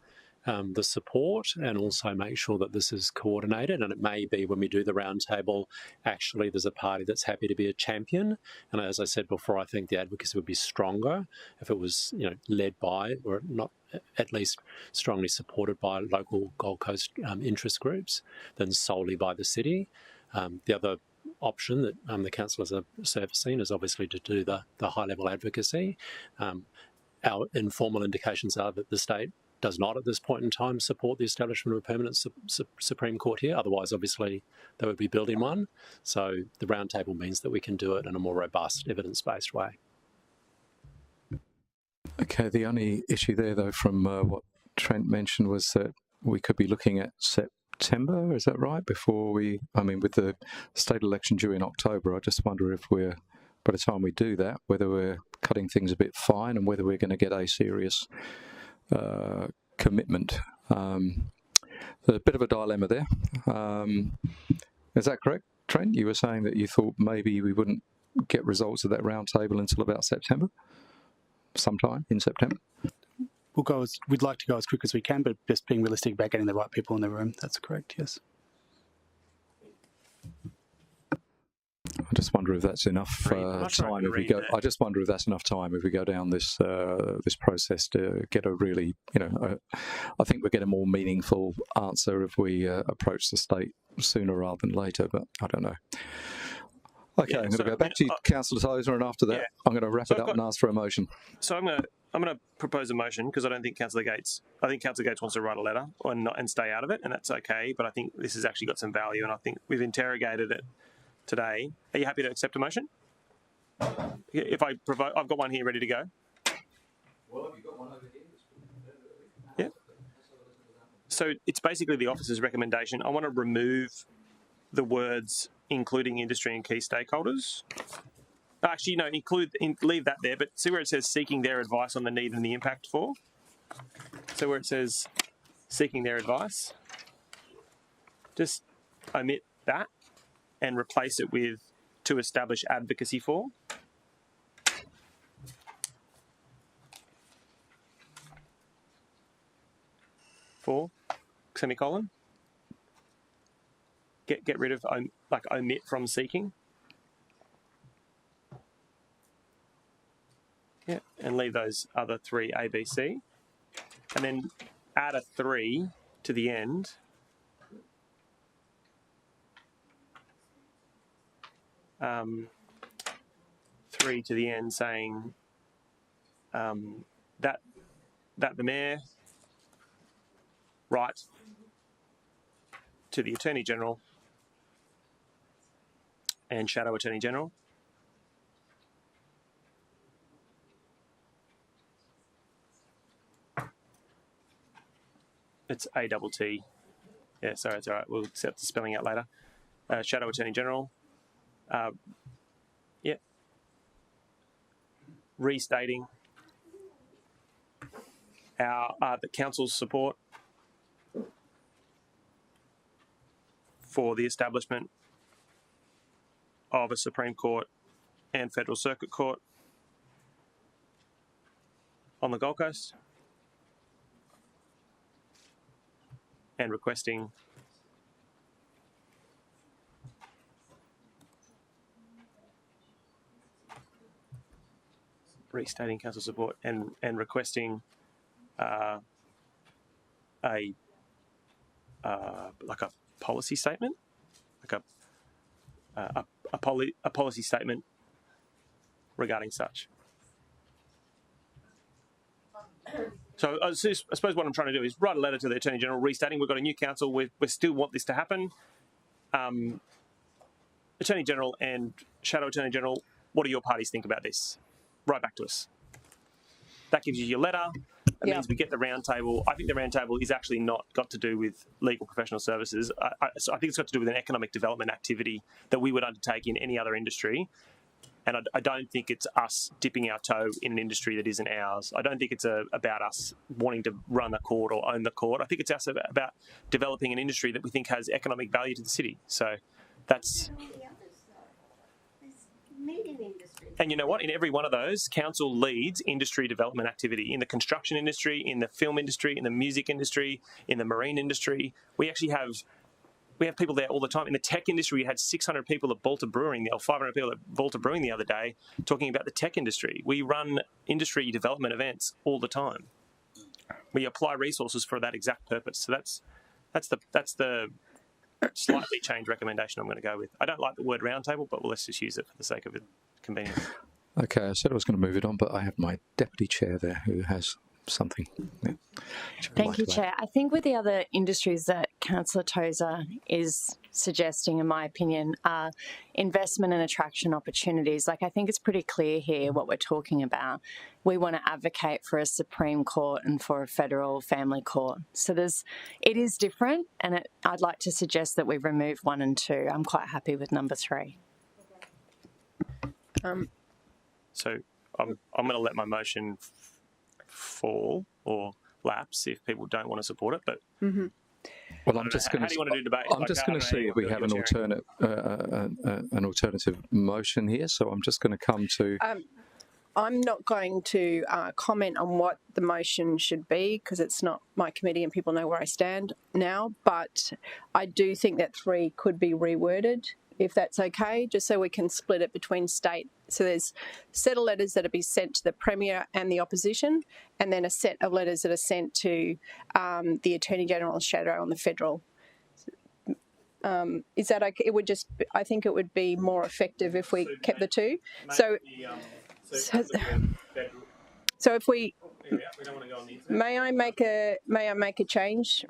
the support and also make sure that this is coordinated. And it may be when we do the roundtable, actually there's a party that's happy to be a champion. And as I said before, I think the advocacy would be stronger if it was, led by, or not at least strongly supported by local Gold Coast interest groups than solely by the city. The other option that the councillors are surfacing is obviously to do the high-level advocacy. Our informal indications are that the state does not at this point in time support the establishment of a permanent Supreme Court here. Otherwise, obviously, they would be building one. So the roundtable means that we can do it in a more robust, evidence-based way. Okay, the only issue there, though, from what Trent mentioned was that we could be looking at September, is that right? With the state election due in October, I just wonder if we're by the time we do that, whether we're cutting things a bit fine and whether we're going to get a serious commitment. There's a bit of a dilemma there. Is that correct, Trent? You were saying that you thought maybe we wouldn't get results of that roundtable until about September, sometime in September. We'd like to go as quick as we can, but just being realistic about getting the right people in the room. That's correct. Yes. I just wonder if that's enough time. If we go, I just wonder if that's enough time if we go down this this process to get a really, I think we get a more meaningful answer if we approach the state sooner rather than later. But I don't know. Okay, I'm going to go back to you, Councillor Tozer, and after that, I'm going to wrap it up and ask for a motion. So I'm going to propose a motion because I don't think Councillor Gates. I think Councillor Gates wants to write a letter and stay out of it, and that's okay. But I think this has actually got some value, and I think we've interrogated it today. Are you happy to accept a motion? If I provide, I've got one here ready to go. Well, have you got one over here? Yeah. So it's basically the officer's recommendation. I want to remove the words including industry and key stakeholders. Actually, no, leave that there, but see where it says seeking their advice on the need and the impact for? So where it says seeking their advice, just omit that and replace it with to establish advocacy for. Semicolon. Get rid of, omit from seeking. Yeah, and leave those other three A, B, C. And then add a 3 to the end. Three to the end saying that the Mayor write to the Attorney General and Shadow Attorney General it's ATT. Yeah, sorry, it's all right. We'll accept the spelling out later. Shadow Attorney General. Yeah. Restating the Council's support for the establishment of a Supreme Court and Federal Circuit Court on the Gold Coast, and requesting restating council support and requesting a policy statement, a policy statement regarding such. So I suppose what I'm trying to do is write a letter to the Attorney General restating we've got a new council, we still want this to happen. Attorney General and Shadow Attorney General, what do your parties think about this? Write back to us. That gives you your letter. That means we get the roundtable. I think the roundtable is actually not got to do with legal professional services. I think it's got to do with an economic development activity that we would undertake in any other industry. And I don't think it's us dipping our toe in an industry that isn't ours. I don't think it's about us wanting to run the court or own the court. I think it's us about developing an industry that we think has economic value to the city. So that's... And you know what? In every one of those, council leads industry development activity. In the construction industry, in the film industry, in the music industry, in the marine industry. We actually have people there all the time. In the tech industry, we had 600 people at Balter Brewing, or 500 people at Balter Brewing the other day talking about the tech industry. We run industry development events all the time. We apply resources for that exact purpose. So that's the slightly changed recommendation I'm going to go with. I don't like the word roundtable, but let's just use it for the sake of convenience. Okay, I said I was going to move it on, but I have my deputy chair there who has something. Yeah. Thank you, Chair. I think with the other industries that Councillor Tozer is suggesting, in my opinion, are investment and attraction opportunities. I think it's pretty clear here what we're talking about. We want to advocate for a Supreme Court and for a federal family court. So it is different, and I'd like to suggest that we remove 1 and 2. I'm quite happy with number 3. So I'm going to let my motion fall or lapse if people don't want to support it. But Well, I'm just going how do you want to do debate? I'm just going to see if we have an alternative motion here. So I'm just going to come to. I'm not going to comment on what the motion should be because it's not my committee and people know where I stand now. But I do think that 3 could be reworded, if that's okay, just so we can split it between state. So there's a set of letters that are be sent to the Premier and the opposition, and then a set of letters that are sent to the Attorney General and Shadow on the federal. Is that okay? It would just, I think it would be more effective if we kept the 2. So if we don't want to go on the internet. May I make a change?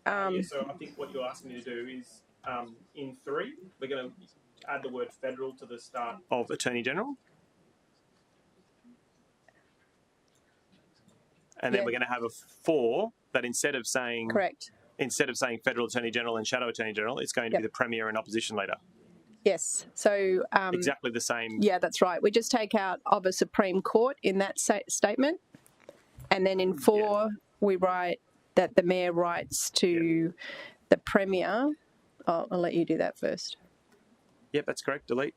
So I think what you're asking me to do is in 3, we're going to add the word federal to the start of Attorney General. And then we're going to have a 4 that instead of saying Federal Attorney General and Shadow Attorney General, it's going to be the Premier and Opposition Leader. Yes. So exactly the same. Yeah, that's right. We just take out of a Supreme Court in that statement, and then in 4 we write that the Mayor writes to the Premier. I'll let you do that first. Yep, that's correct. Delete.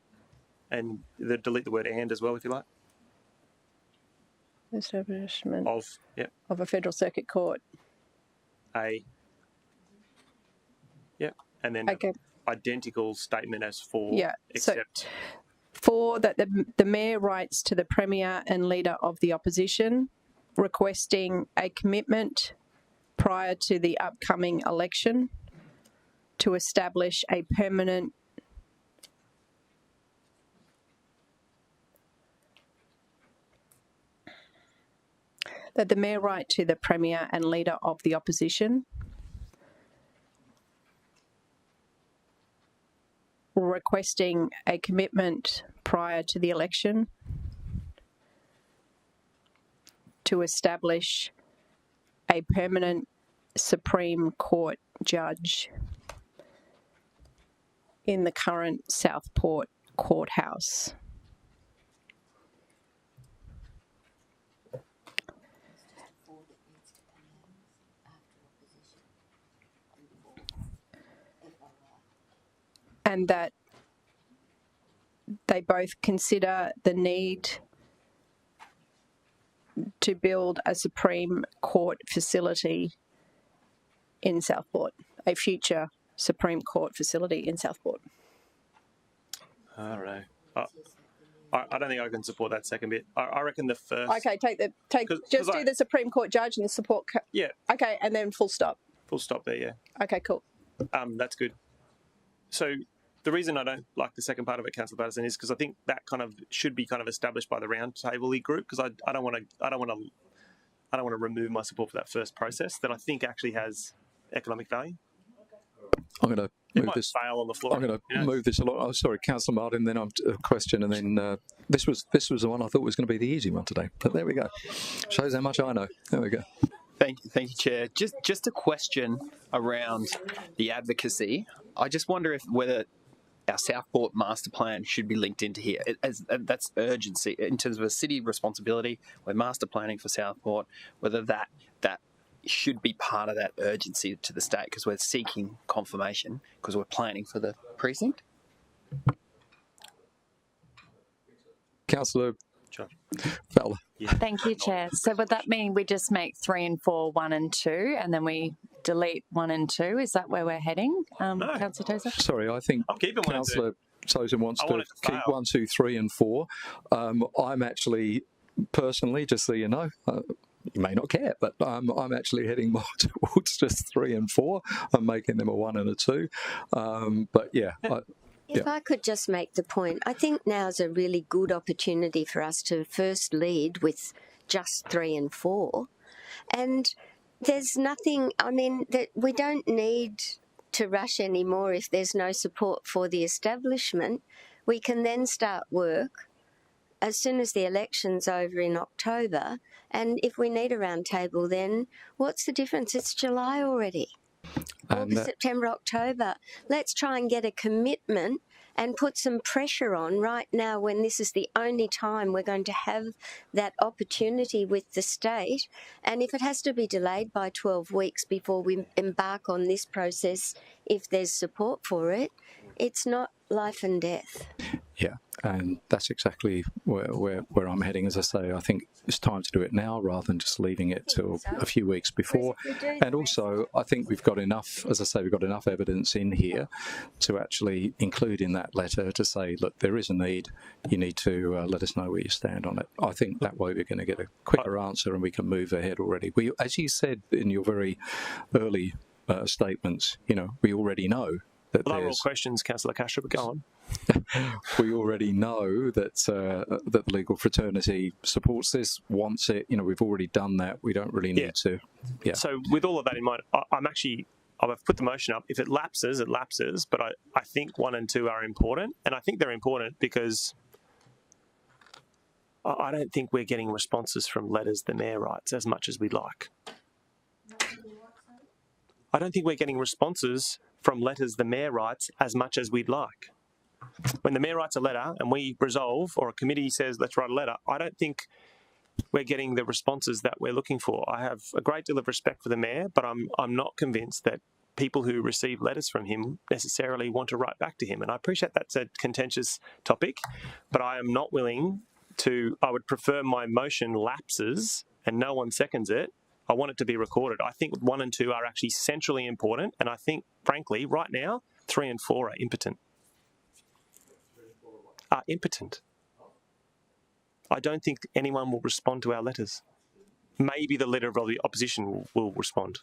And delete the word "and" as well, if you like. Establishment of a federal circuit court. Yep, and then identical statement as 4. Yeah, except so 4 that the Mayor writes to the Premier and Leader of the Opposition, requesting a commitment prior to the upcoming election to establish a permanent that the Mayor write to the Premier and Leader of the Opposition requesting a commitment prior to the election to establish a permanent Supreme Court judge in the current Southport courthouse. And that they both consider the need to build a Supreme Court facility in Southport, a future Supreme Court facility in Southport. All right. I don't think I can support that second bit. I reckon the first. Okay, just do the Supreme Court judge and the support. Yeah. Okay, and then full stop. Full stop there. Yeah. Okay, cool. That's good. So the reason I don't like the second part of it, Councillor Patterson, is because I think that kind of should be kind of established by the roundtable group. Because I don't want to remove my support for that first process that I think actually has economic value. I'm going to move this. Fail on the floor. I'm going to move this along. Oh, sorry, Councillor Martin. Then I'm a question, and then this was the one I thought was going to be the easy one today. But there we go. Shows how much I know. There we go. Thank you, Chair. Just a question around the advocacy. I just wonder whether our Southport master plan should be linked into here. That's urgency in terms of a city responsibility. We're master planning for Southport. Whether that should be part of that urgency to the state because we're seeking confirmation because we're planning for the precinct. Councillor Fowler. Yeah. Thank you, Chair. So would that mean we just make 3 and 4 1 and 2, and then we delete 1 and 2? Is that where we're heading, No. Councillor Tozer? Sorry, I think Councillor Tozer wants to keep 1, 2, 3 and 4. I'm actually, personally, just so you know, you may not care, but I'm actually heading more towards just 3 and 4. I'm making them a 1 and a 2. But yeah. If I could just make the point, I think now's a really good opportunity for us to first lead with just 3 and 4. And there's nothing, that we don't need to rush anymore if there's no support for the establishment. We can then start work as soon as the election's over in October. And if we need a round table, then what's the difference? It's July already. August, September, October. Let's try and get a commitment and put some pressure on right now when this is the only time we're going to have that opportunity with the state. And if it has to be delayed by 12 weeks before we embark on this process, if there's support for it, it's not life and death. Yeah, and that's exactly where I'm heading. As I say, I think it's time to do it now rather than just leaving it till a few weeks before. And also, I think we've got enough, as I say, we've got enough evidence in here to actually include in that letter to say, look, there is a need. You need to let us know where you stand on it. I think that way we're going to get a quicker answer and we can move ahead already. We, as you said in your very early statements, you know, we already know that Well, they're all questions, Councillor Castro, but go on. We already know that that the legal fraternity supports this, wants it. You know, we've already done that. We don't really need to. Yeah. So with all of that in mind, I've put the motion up. If it lapses, it lapses. But I think 1 and 2 are important, and I think they're important because I don't think we're getting responses from letters the mayor writes as much as we'd like. I don't think we're getting responses from letters the mayor writes as much as we'd like. When the mayor writes a letter and we resolve, or a committee says, let's write a letter, I don't think we're getting the responses that we're looking for. I have a great deal of respect for the mayor, but I'm not convinced that people who receive letters from him necessarily want to write back to him. And I appreciate that's a contentious topic, but I am not willing to, I would prefer my motion lapses and no one seconds it. I want it to be recorded. I think 1 and 2 are actually centrally important, and I think, frankly, right now, 3 and 4 are impotent. I don't think anyone will respond to our letters. Maybe the leader of the opposition will respond.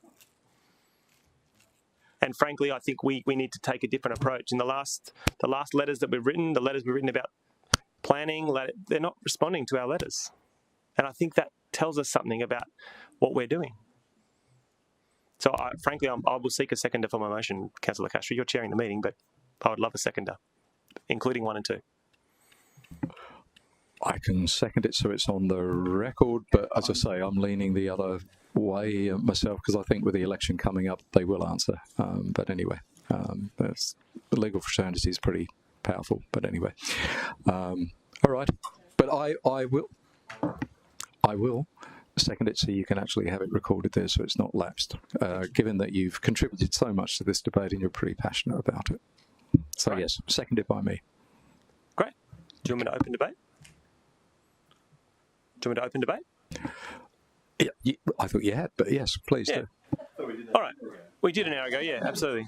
And frankly, I think we need to take a different approach. In the last letters that we've written, the letters we've written about planning, they're not responding to our letters. And I think that tells us something about what we're doing. So frankly, I will seek a seconder for my motion, Councillor Castro. You're chairing the meeting, but I would love a seconder, including 1 and 2. I can second it so it's on the record, but as I say, I'm leaning the other way myself because I think with the election coming up, they will answer. But anyway, the legal fraternity is pretty powerful. But anyway, all right. But I will second it so you can actually have it recorded there so it's not lapsed, given that you've contributed so much to this debate and you're pretty passionate about it. So right. Yes, seconded by me. Great. Do you want me to open debate? Do you want me to open debate? Yeah, I thought you had, but yes, please do. All right. We did an hour ago, yeah, absolutely.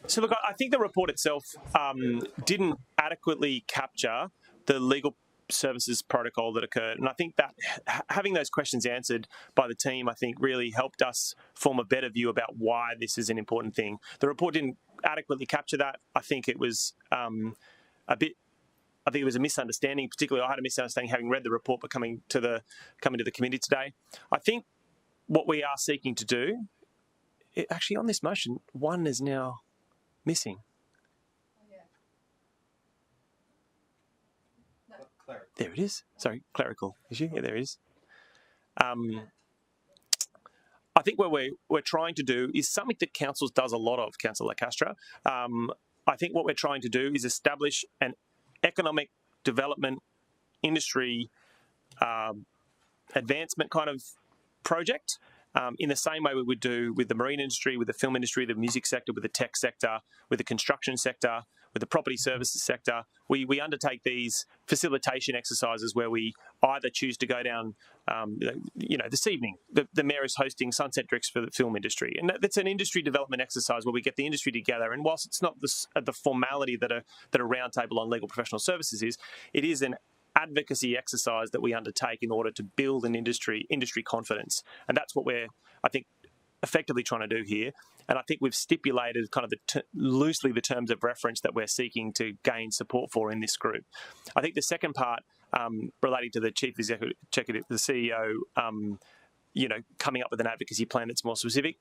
So look, I think the report itself didn't adequately capture the legal services protocol that occurred. And I think that having those questions answered by the team, I think really helped us form a better view about why this is an important thing. The report didn't adequately capture that. I think it was I think it was a misunderstanding. Particularly, I had a misunderstanding having read the report, but coming to the committee today. I think what we are seeking to do, actually on this motion, 1 is now missing. There it is. Sorry, clerical issue. Yeah, there it is. I think what we're trying to do is something that councils does a lot of, Councillor Castro. I think what we're trying to do is establish an economic development, industry advancement kind of project in the same way we would do with the marine industry, with the film industry, the music sector, with the tech sector, with the construction sector, with the property services sector. We undertake these facilitation exercises where we either choose to go down, this evening, the Mayor is hosting Sunset Drinks for the film industry. And that's an industry development exercise where we get the industry together. And whilst it's not the formality that a roundtable on legal professional services is, it is an advocacy exercise that we undertake in order to build an industry confidence. And that's what we're, I think, effectively trying to do here. And I think we've stipulated kind of loosely the terms of reference that we're seeking to gain support for in this group. I think the second part relating to the chief executive, the CEO, coming up with an advocacy plan that's more specific,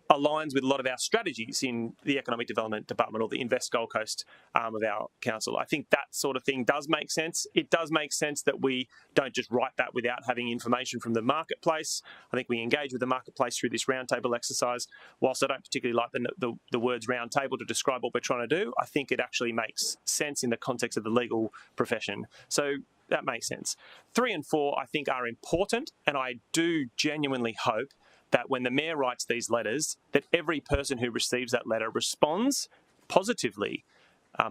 aligns with a lot of our strategies in the Economic Development Department or the Invest Gold Coast arm of our council. I think that sort of thing does make sense. It does make sense that we don't just write that without having information from the marketplace. I think we engage with the marketplace through this roundtable exercise. Whilst I don't particularly like the words roundtable to describe what we're trying to do, I think it actually makes sense in the context of the legal profession. So that makes sense. 3 and 4, I think, are important, and I do genuinely hope that when the Mayor writes these letters, that every person who receives that letter responds positively,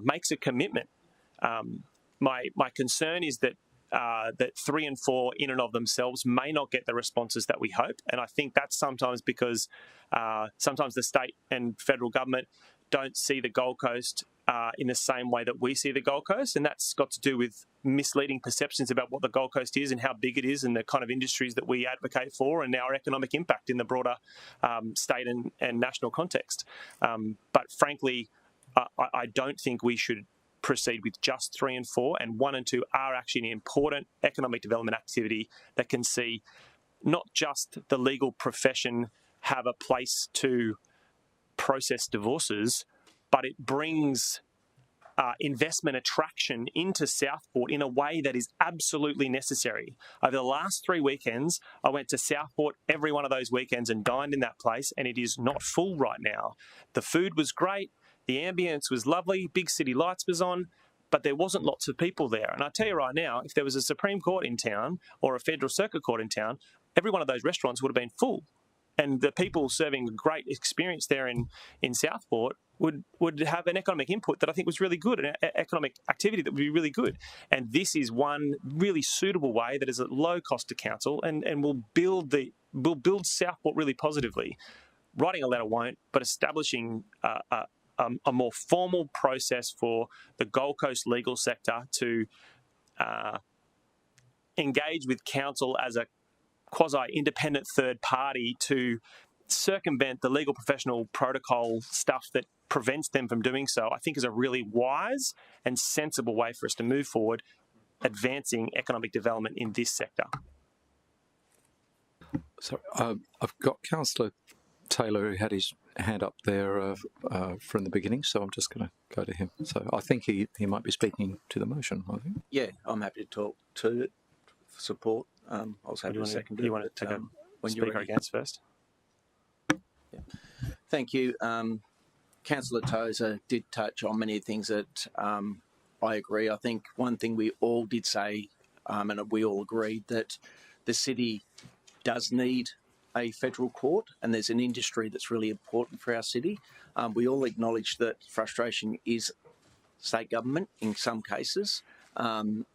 makes a commitment. My concern is that 3 and 4 in and of themselves may not get the responses that we hope, and I think that's sometimes because sometimes the state and federal government don't see the Gold Coast in the same way that we see the Gold Coast, and that's got to do with misleading perceptions about what the Gold Coast is and how big it is and the kind of industries that we advocate for and our economic impact in the broader state and national context. But frankly, I don't think we should proceed with just 3 and 4, and 1 and 2 are actually an important economic development activity that can see not just the legal profession have a place to process divorces, but it brings investment attraction into Southport in a way that is absolutely necessary. Over the last 3 weekends, I went to Southport every one of those weekends and dined in that place, and it is not full right now. The food was great, the ambience was lovely, Big City Lights was on, but there wasn't lots of people there. And I tell you right now, if there was a Supreme Court in town or a Federal Circuit Court in town, every one of those restaurants would have been full. And the people serving a great experience there in Southport would have an economic input that I think was really good, an economic activity that would be really good. And this is one really suitable way that is at low cost to council and will build Southport really positively. Writing a letter won't, but establishing a more formal process for the Gold Coast legal sector to engage with council as a quasi-independent third party to circumvent the legal professional protocol stuff that prevents them from doing so, I think is a really wise and sensible way for us to move forward, advancing economic development in this sector. So I've got Councillor Taylor who had his hand up there from the beginning, so I'm just going to go to him. So I think he might be speaking to the motion, I think. Yeah, I'm happy to talk to it for support. I was happy to second it. You want to take a speaker against first? Yeah. Thank you. Councillor Tozer did touch on many things that I agree. I think one thing we all did say, and we all agreed, that the city does need a federal court, and there's an industry that's really important for our city. We all acknowledge that frustration is state government in some cases, and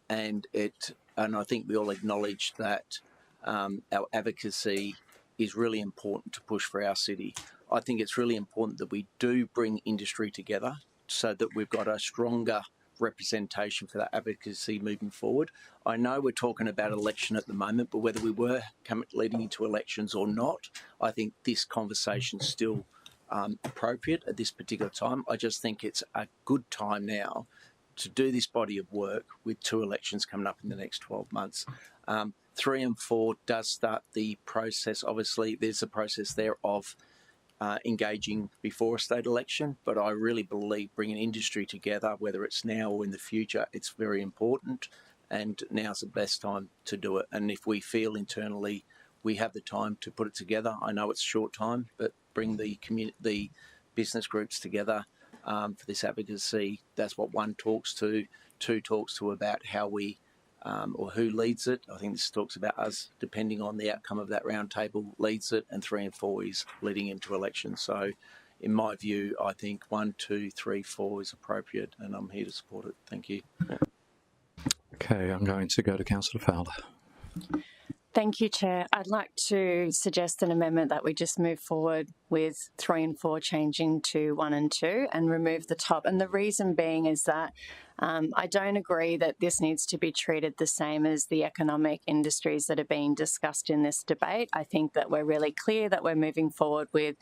I think we all acknowledge that our advocacy is really important to push for our city. I think it's really important that we do bring industry together so that we've got a stronger representation for that advocacy moving forward. I know we're talking about election at the moment, but whether we were leading into elections or not, I think this conversation's still appropriate at this particular time. I just think it's a good time now to do this body of work with 2 elections coming up in the next 12 months. 3 and 4 does start the process. Obviously, there's a process there of engaging before a state election, but I really believe bringing industry together, whether it's now or in the future, it's very important, and now's the best time to do it. And if we feel internally we have the time to put it together, I know it's a short time, but bring the business groups together for this advocacy. That's what 1 talks to, 2 talks to about how we or who leads it. I think this talks about us, depending on the outcome of that roundtable, leads it, and 3 and 4 is leading into elections. So in my view, I think 1, 2, 3, 4 is appropriate, and I'm here to support it. Thank you. Okay, I'm going to go to Councillor Fowler. Thank you, Chair. I'd like to suggest an amendment that we just move forward with 3 and 4 changing to 1 and 2 and remove the top. And the reason being is that I don't agree that this needs to be treated the same as the economic industries that are being discussed in this debate. I think that we're really clear that we're moving forward with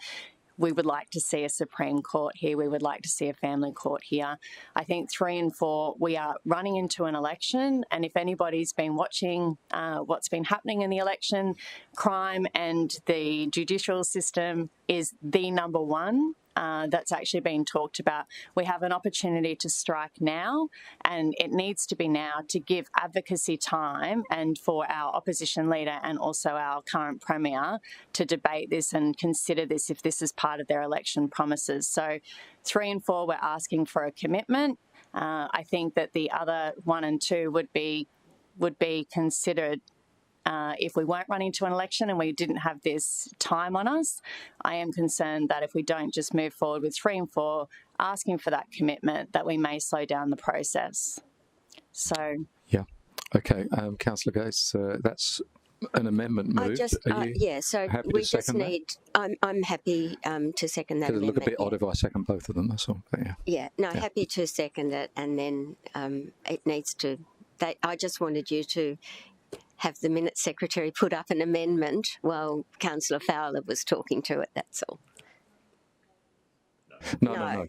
we would like to see a Supreme Court here, we would like to see a family court here. I think 3 and 4, we are running into an election, and if anybody's been watching what's been happening in the election, crime and the judicial system is the number one that's actually been talked about. We have an opportunity to strike now, and it needs to be now to give advocacy time and for our opposition leader and also our current Premier to debate this and consider this if this is part of their election promises. So 3 and 4, we're asking for a commitment. I think that the other 1 and 2 would be considered if we weren't running to an election and we didn't have this time on us. I am concerned that if we don't just move forward with 3 and 4, asking for that commitment, that we may slow down the process. So, yeah, okay, Councillor Gates, that's an amendment moved. Yeah, so we just need. I'm happy to second that amendment. It'll look a bit odd if I second both of them. That's all. But Happy to second it, and then it needs to. I just wanted you to have the minute secretary put up an amendment while Councillor Fowler was talking to it. That's all. No.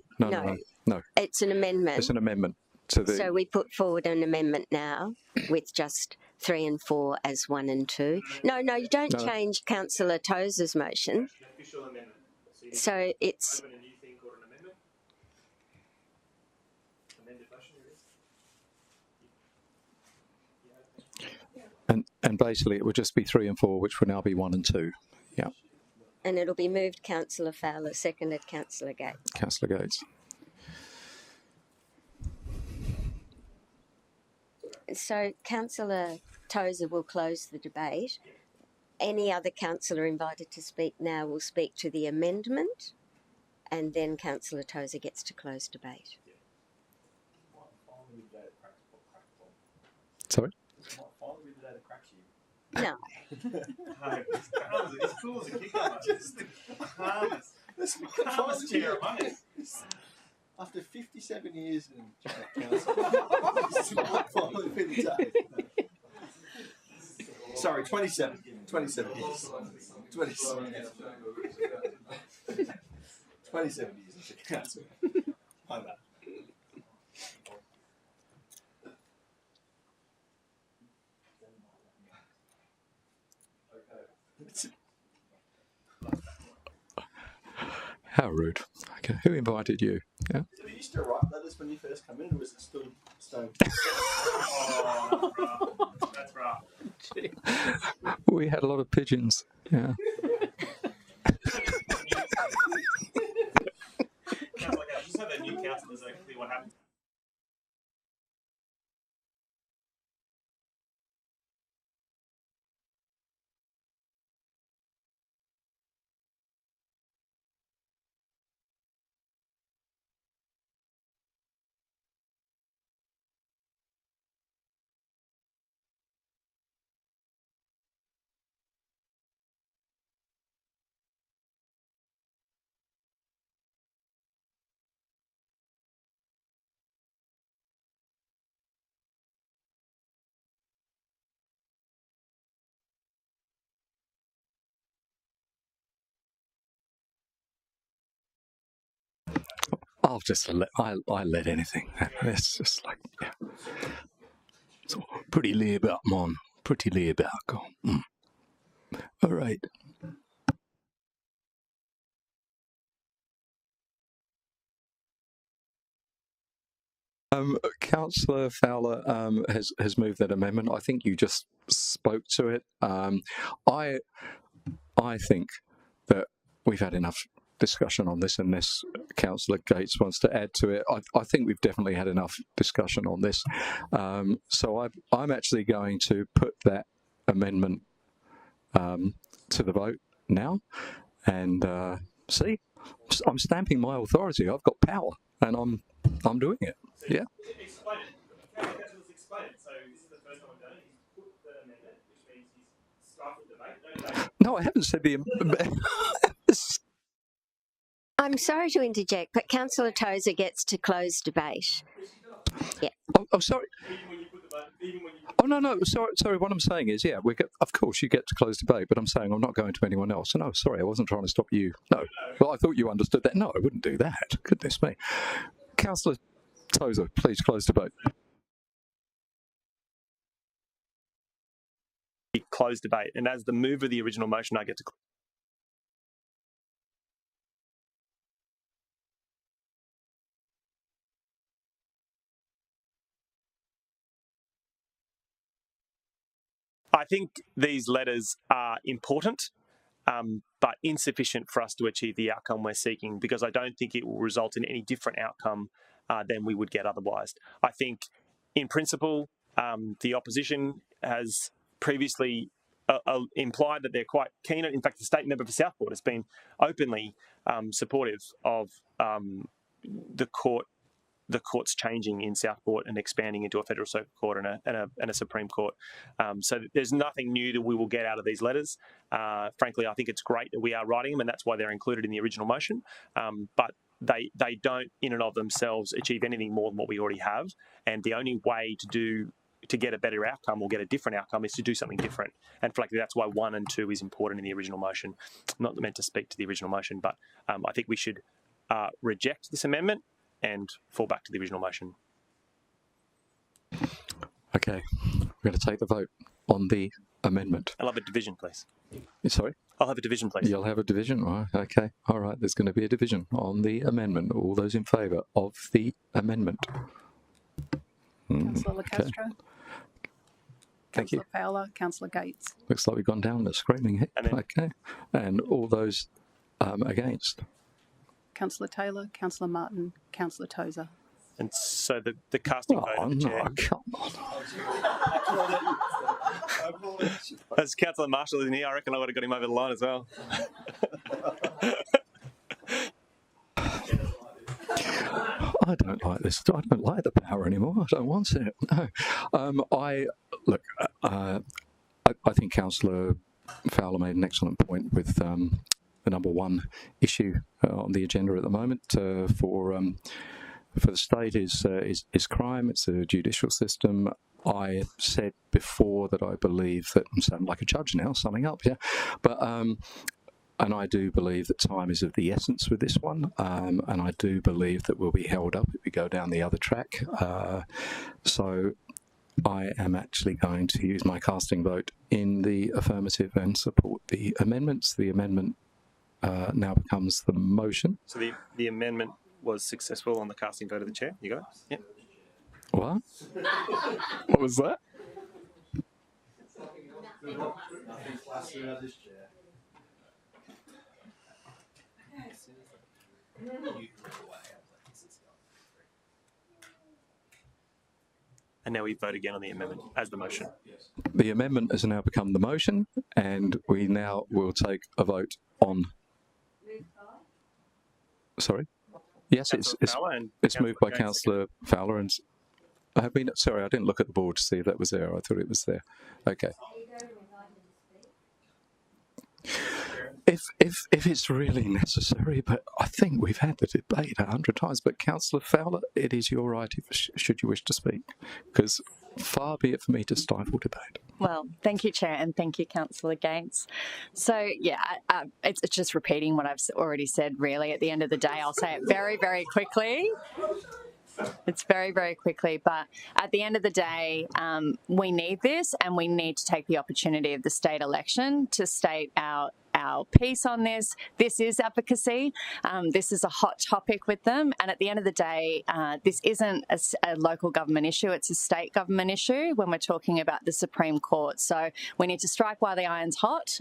It's an amendment. It's an amendment to the. So we put forward an amendment now with just 3 and 4 as 1 and 2. No, you don't change Councillor Tozer's motion. So it's. And basically it would just be 3 and 4, which would now be 1 and 2. Yeah. And it'll be moved Councillor Fowler, seconded Councillor Gates. Councillor Gates. So Councillor Tozer will close the debate. Any other councillor invited to speak now will speak to the amendment, and then Councillor Tozer gets to close debate. Sorry? No. It's cool as a cucumber. After 57 years in council, sorry, 27 years. 27 years in council. My bad. How rude. Okay, who invited you? Yeah. Did you used to write letters when you first come in, or was it still stone? That's rough. We had a lot of pigeons. Yeah. Just have the new councillors exactly what happened. I'll just I let anything. It's just like, yeah. So, pretty lay about, man. Pretty lay about. All right. Councillor Fowler has moved that amendment. I think you just spoke to it. I think that we've had enough discussion on this, unless Councillor Gates wants to add to it. I think we've definitely had enough discussion on this. So I'm actually going to put that amendment to the vote now, and see, I'm stamping my authority. I've got power, and I'm doing it. Yeah. Explain it. Let's explain it. So this is the first time I've done it. He's put the amendment, which means he's started the debate. No, I haven't said the. I'm sorry to interject, but Councillor Tozer gets to close debate. Yeah. Oh, sorry. Oh no, sorry. What I'm saying is, yeah, of course you get to close debate, but I'm saying I'm not going to anyone else. No, sorry, I wasn't trying to stop you. No, well, I thought you understood that. No, I wouldn't do that. Goodness me, Councillor Tozer, please close debate. Close debate, and as the mover of the original motion, I get to. I think these letters are important, but insufficient for us to achieve the outcome we're seeking, because I don't think it will result in any different outcome than we would get otherwise. I think, in principle, the opposition has previously implied that they're quite keen. In fact, the state member for Southport has been openly supportive of the courts changing in Southport and expanding into a federal circuit court and a Supreme Court. So there's nothing new that we will get out of these letters. Frankly, I think it's great that we are writing them, and that's why they're included in the original motion. But they don't, in and of themselves, achieve anything more than what we already have. And the only way to get a better outcome or get a different outcome is to do something different. And frankly, that's why 1 and 2 is important in the original motion. I'm not meant to speak to the original motion, but I think we should reject this amendment and fall back to the original motion. Okay, we're going to take the vote on the amendment. I'll have a division, please. Sorry? I'll have a division, please. You'll have a division? Right, okay. All right, there's going to be a division on the amendment. All those in favour of the amendment? Councillor Lacastro. Okay. Thank you. Councillor Fowler, Councillor Gates. Looks like we've gone down the screaming hit. Okay. And all those against? Councillor Taylor, Councillor Martin, Councillor Tozer. And so the casting vote of the chair. Come on. As Councillor Marshall is in here, I reckon I would have got him over the line as well. I don't like this. I don't like the power anymore. I don't want it. No. I think Councillor Fowler made an excellent point with the number one issue on the agenda at the moment for the state is crime. It's a judicial system. I said before that I believe that I'm sounding like a judge now, summing up, yeah. But and I do believe that time is of the essence with this one, and I do believe that we'll be held up if we go down the other track. So I am actually going to use my casting vote in the affirmative and support the amendments. The amendment now becomes the motion. So the amendment was successful on the casting vote of the chair. You got it? Yeah. What? What was that? And now we vote again on the amendment as the motion. The amendment has now become the motion, and we now will take a vote on. Sorry. Yes, it's moved by Councillor Fowler, and sorry, I didn't look at the board to see if that was there. I thought it was there. Okay. If it's really necessary, but I think we've had the debate 100 times. But Councillor Fowler, it is your right should you wish to speak, because far be it for me to stifle debate. Well, thank you, Chair, and thank you, Councillor Gates. So, yeah, it's just repeating what I've already said, really. At the end of the day, I'll say it very, very quickly. It's very, very quickly. But at the end of the day, we need this, and we need to take the opportunity of the state election to state our piece on this. This is advocacy. This is a hot topic with them. And at the end of the day, this isn't a local government issue. It's a state government issue when we're talking about the Supreme Court. So we need to strike while the iron's hot,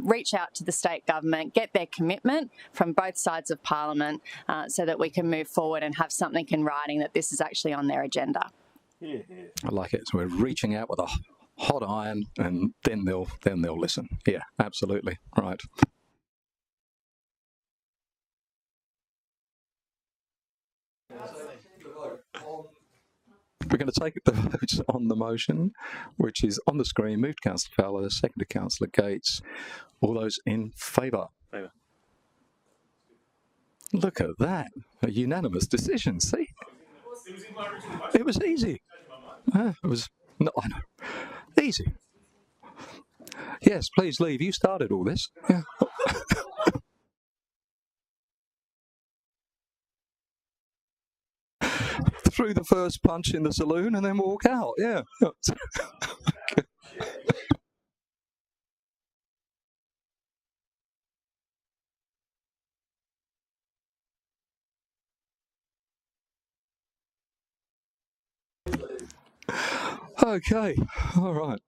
reach out to the state government, get their commitment from both sides of Parliament so that we can move forward and have something in writing that this is actually on their agenda. Yeah. I like it. So we're reaching out with a hot iron, and then they'll listen. Yeah, absolutely. Right. We're going to take the votes on the motion, which is on the screen. Moved Councillor Fowler, seconded Councillor Gates. All those in favour? Favour. Look at that. A unanimous decision, see? It was easy. It was No, I know. Easy. Yes, please leave. You started all this. Yeah. Through the first punch in the saloon and then walk out. Yeah. Okay. All right.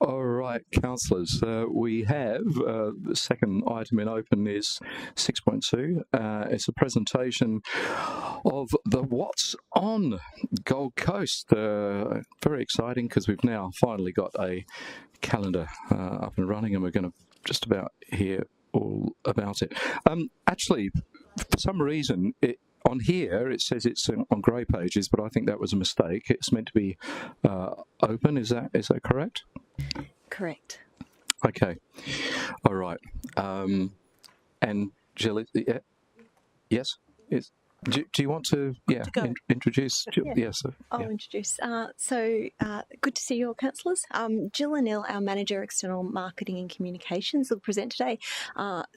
All right, councillors, we have the second item in open is 6.2. It's a presentation of the What's On Gold Coast. Very exciting because we've now finally got a calendar up and running, and we're going to just about hear all about it. Actually, for some reason, on here, it says it's on grey pages, but I think that was a mistake. It's meant to be open. Is that correct? Correct. Okay. All right. And Jill, yes? Do you want to introduce? Jill? Yes. I'll introduce. Good to see you all, councillors. Jill Anil, our Manager, External Marketing and Communications, will present today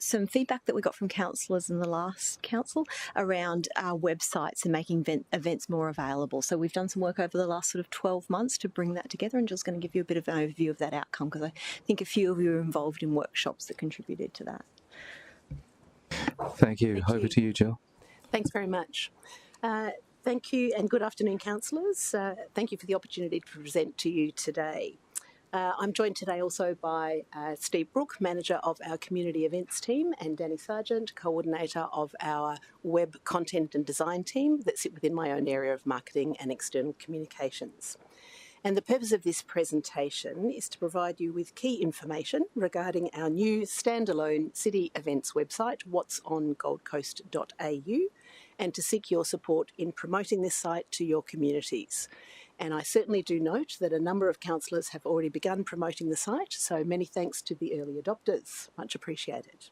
some feedback that we got from councillors in the last council around our websites and making events more available. So we've done some work over the last sort of 12 months to bring that together, and Jill's going to give you a bit of an overview of that outcome because I think a few of you are involved in workshops that contributed to that. Thank you. Over to you, Jill. Thanks very much. Thank you and good afternoon, councillors. Thank you for the opportunity to present to you today. I'm joined today also by Steve Brook, Manager of our Community Events team, and Danny Sargent, Coordinator of our Web Content and Design team that sit within my own area of Marketing and External Communications. And the purpose of this presentation is to provide you with key information regarding our new standalone city events website, whatsongoldcoast.au, and to seek your support in promoting this site to your communities. And I certainly do note that a number of councillors have already begun promoting the site, so many thanks to the early adopters. Much appreciated.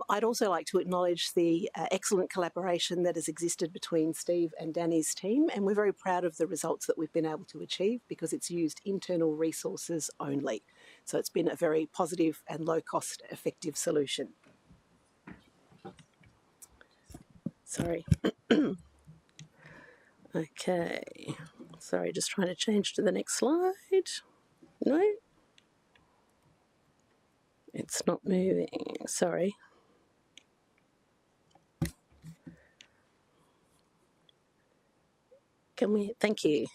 I'd also like to acknowledge the excellent collaboration that has existed between Steve and Danny's team, and we're very proud of the results that we've been able to achieve because it's used internal resources only. So it's been a very positive and low-cost effective solution. Sorry. Okay. Sorry, just trying to change to the next slide. No. It's not moving. Sorry. Thank you.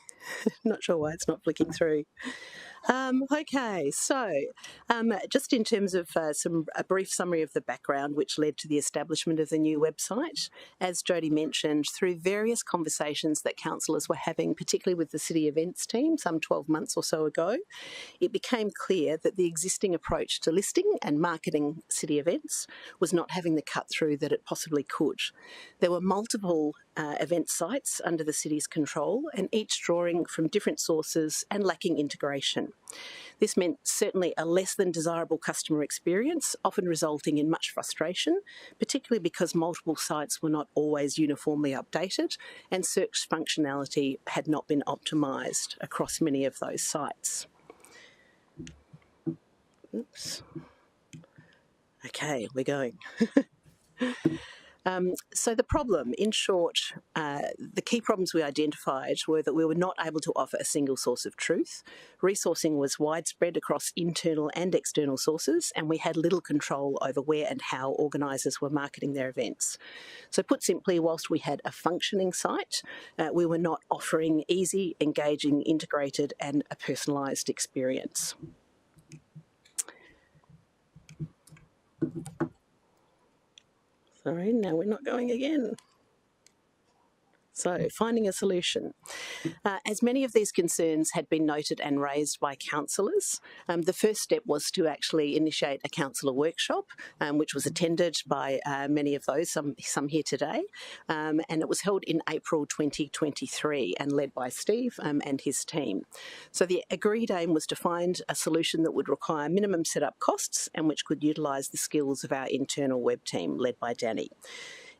Not sure why it's not flicking through. Okay, so just in terms of a brief summary of the background which led to the establishment of the new website, as Jodie mentioned, through various conversations that councillors were having, particularly with the city events team some 12 months or so ago, it became clear that the existing approach to listing and marketing city events was not having the cut-through that it possibly could. There were multiple event sites under the city's control, and each drawing from different sources and lacking integration. This meant certainly a less than desirable customer experience, often resulting in much frustration, particularly because multiple sites were not always uniformly updated and search functionality had not been optimised across many of those sites. Oops. Okay, we're going. So the problem, in short, the key problems we identified were that we were not able to offer a single source of truth. Resourcing was widespread across internal and external sources, and we had little control over where and how organisers were marketing their events. So put simply, whilst we had a functioning site, we were not offering easy, engaging, integrated and a personalised experience. Sorry, now we're not going again. So, finding a solution. As many of these concerns had been noted and raised by councillors, the first step was to actually initiate a councillor workshop, which was attended by many of those, some here today, and it was held in April 2023 and led by Steve and his team. So the agreed aim was to find a solution that would require minimum setup costs and which could utilise the skills of our internal web team led by Danny.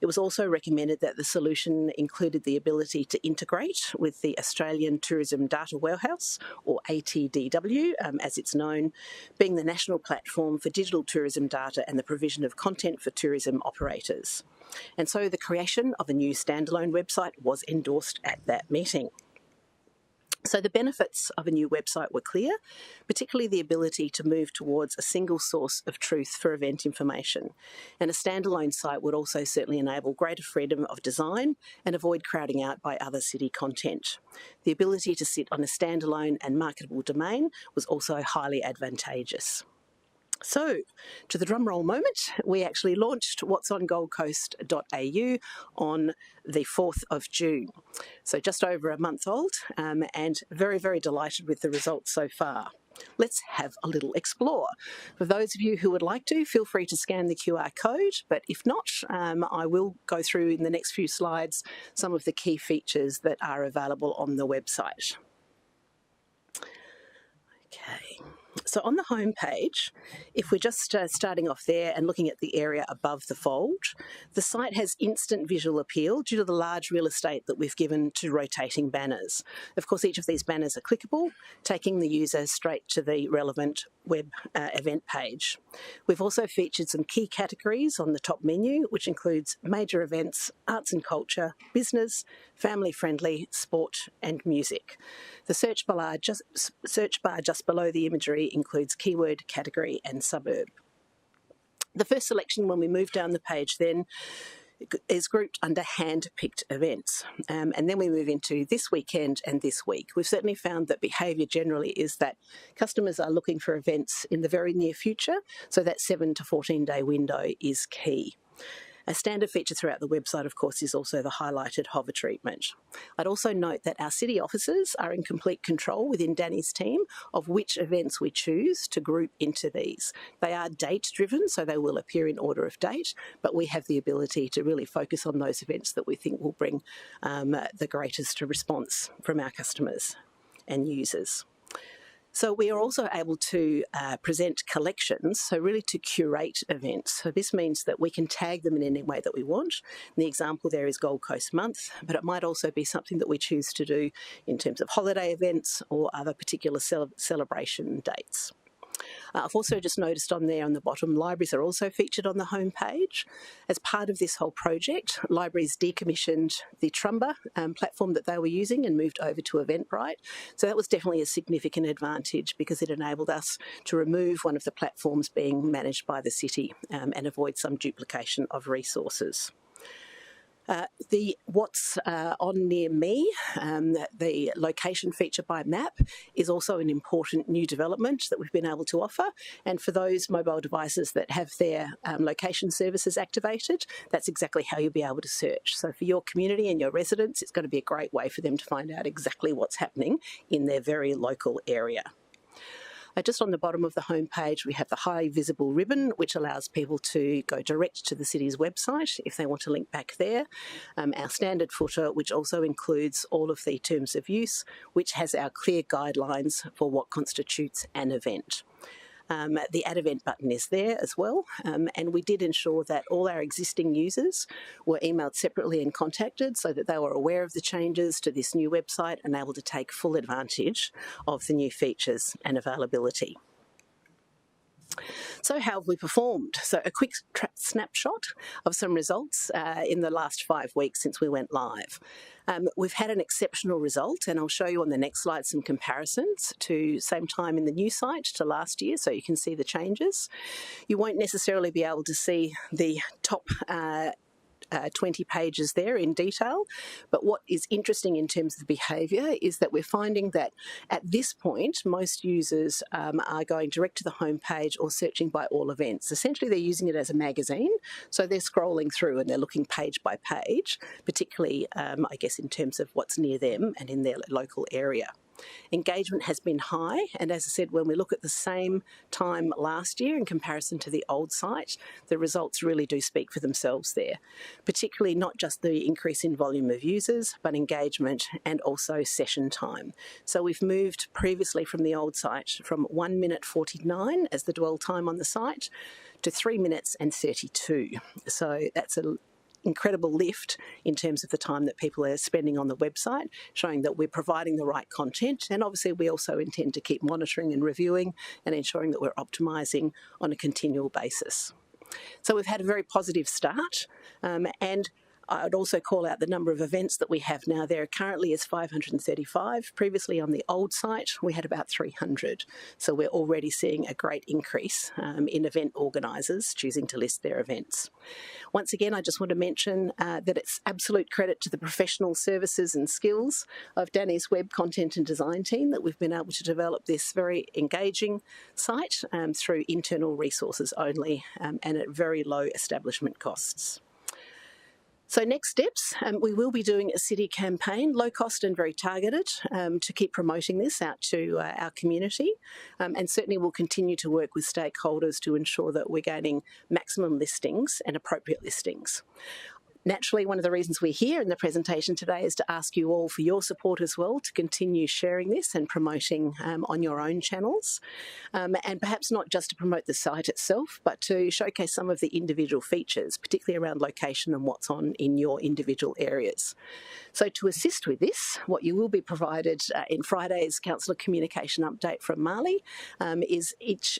It was also recommended that the solution included the ability to integrate with the Australian Tourism Data Warehouse, or ATDW, as it's known, being the national platform for digital tourism data and the provision of content for tourism operators. And so the creation of a new standalone website was endorsed at that meeting. So the benefits of a new website were clear, particularly the ability to move towards a single source of truth for event information. And a standalone site would also certainly enable greater freedom of design and avoid crowding out by other city content. The ability to sit on a standalone and marketable domain was also highly advantageous. So, to the drumroll moment, we actually launched whatsongoldcoast.au on the 4th of June. So just over a month old, and very, very delighted with the results so far. Let's have a little explore. For those of you who would like to, feel free to scan the QR code, but if not, I will go through in the next few slides some of the key features that are available on the website. Okay. So on the home page, if we're just starting off there and looking at the area above the fold, the site has instant visual appeal due to the large real estate that we've given to rotating banners. Of course, each of these banners are clickable, taking the user straight to the relevant web event page. We've also featured some key categories on the top menu, which includes major events, arts and culture, business, family-friendly, sport and music. The search bar just below the imagery includes keyword, category and suburb. The first selection when we move down the page then is grouped under hand-picked events. And then we move into this weekend and this week. We've certainly found that behaviour generally is that customers are looking for events in the very near future, so that 7 to 14-day window is key. A standard feature throughout the website, of course, is also the highlighted hover treatment. I'd also note that our city officers are in complete control within Danny's team of which events we choose to group into these. They are date-driven, so they will appear in order of date, but we have the ability to really focus on those events that we think will bring the greatest response from our customers and users. So we are also able to present collections, so really to curate events. So this means that we can tag them in any way that we want. And the example there is Gold Coast Month, but it might also be something that we choose to do in terms of holiday events or other particular celebration dates. I've also just noticed on there on the bottom, libraries are also featured on the home page. As part of this whole project, libraries decommissioned the Trumba platform that they were using and moved over to Eventbrite. So that was definitely a significant advantage because it enabled us to remove one of the platforms being managed by the city and avoid some duplication of resources. The What's on Near Me, the location feature by map, is also an important new development that we've been able to offer. And for those mobile devices that have their location services activated, that's exactly how you'll be able to search. So for your community and your residents, it's going to be a great way for them to find out exactly what's happening in their very local area. Just on the bottom of the homepage, we have the high visible ribbon, which allows people to go direct to the city's website if they want to link back there. Our standard footer, which also includes all of the terms of use, which has our clear guidelines for what constitutes an event. The Add Event button is there as well, and we did ensure that all our existing users were emailed separately and contacted so that they were aware of the changes to this new website and able to take full advantage of the new features and availability. So how have we performed? So a quick snapshot of some results in the last 5 weeks since we went live. We've had an exceptional result, and I'll show you on the next slide some comparisons to same time in the new site to last year, so you can see the changes. You won't necessarily be able to see the top 20 pages there in detail. But what is interesting in terms of the behaviour is that we're finding that at this point, most users are going direct to the homepage or searching by all events. Essentially, they're using it as a magazine. So they're scrolling through and they're looking page by page, particularly, I guess, in terms of what's near them and in their local area. Engagement has been high, and as I said, when we look at the same time last year in comparison to the old site, the results really do speak for themselves there, particularly not just the increase in volume of users, but engagement and also session time. So we've moved previously from the old site from 1 minute 49 as the dwell time on the site to 3 minutes and 32. So that's an incredible lift in terms of the time that people are spending on the website, showing that we're providing the right content. And obviously we also intend to keep monitoring and reviewing and ensuring that we're optimising on a continual basis. So we've had a very positive start, and I would also call out the number of events that we have now. There currently is 535. Previously on the old site, we had about 300. So we're already seeing a great increase in event organisers choosing to list their events. Once again, I just want to mention that it's absolute credit to the professional services and skills of Danny's web content and design team that we've been able to develop this very engaging site through internal resources only and at very low establishment costs. So next steps, we will be doing a city campaign, low cost and very targeted, to keep promoting this out to our community. And certainly we'll continue to work with stakeholders to ensure that we're gaining maximum listings and appropriate listings. Naturally, one of the reasons we're here in the presentation today is to ask you all for your support as well to continue sharing this and promoting on your own channels. And perhaps not just to promote the site itself, but to showcase some of the individual features, particularly around location and what's on in your individual areas. So to assist with this, what you will be provided in Friday's Councillor Communication Update from Marley is each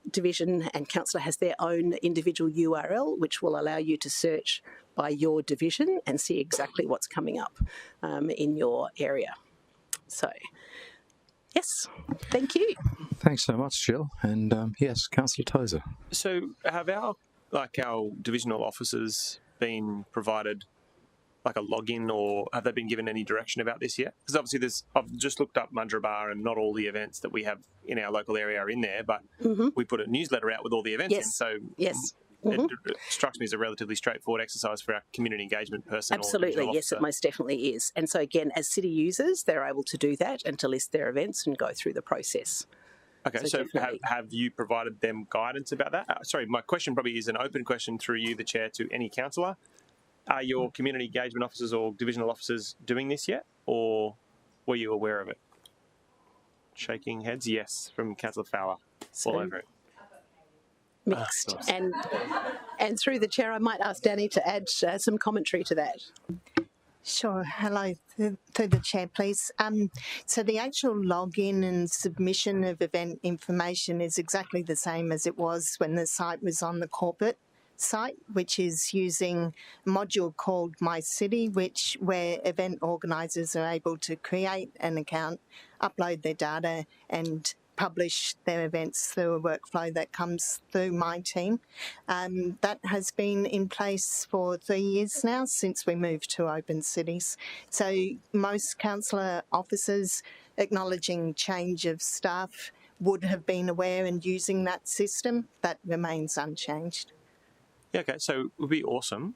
division and councillor has their own individual URL, which will allow you to search by your division and see exactly what's coming up in your area. So, yes, thank you. Thanks so much, Jill. And yes, Councillor Tozer. So have our divisional officers been provided like a login, or have they been given any direction about this yet? Because obviously I've just looked up Mudgera Bar and not all the events that we have in our local area are in there, but we put a newsletter out with all the events in. So yes. It strikes me as a relatively straightforward exercise for our community engagement person. Absolutely, yes, it most definitely is. And so again, as city users, they're able to do that and to list their events and go through the process. Okay, so have you provided them guidance about that? Sorry, my question probably is an open question through you, the Chair, to any councillor. Are your community engagement officers or divisional officers doing this yet, or were you aware of it? Shaking heads, yes, from Councillor Fowler, all over it. Mixed. And through the Chair, I might ask Danny to add some commentary to that. Sure. Hello, through the Chair, please. So the actual login and submission of event information is exactly the same as it was when the site was on the corporate site, which is using a module called My City, where event organisers are able to create an account, upload their data and publish their events through a workflow that comes through my team. That has been in place for 3 years now since we moved to Open Cities. So most councillor officers acknowledging change of staff would have been aware and using that system. That remains unchanged. Yeah, okay, so it would be awesome,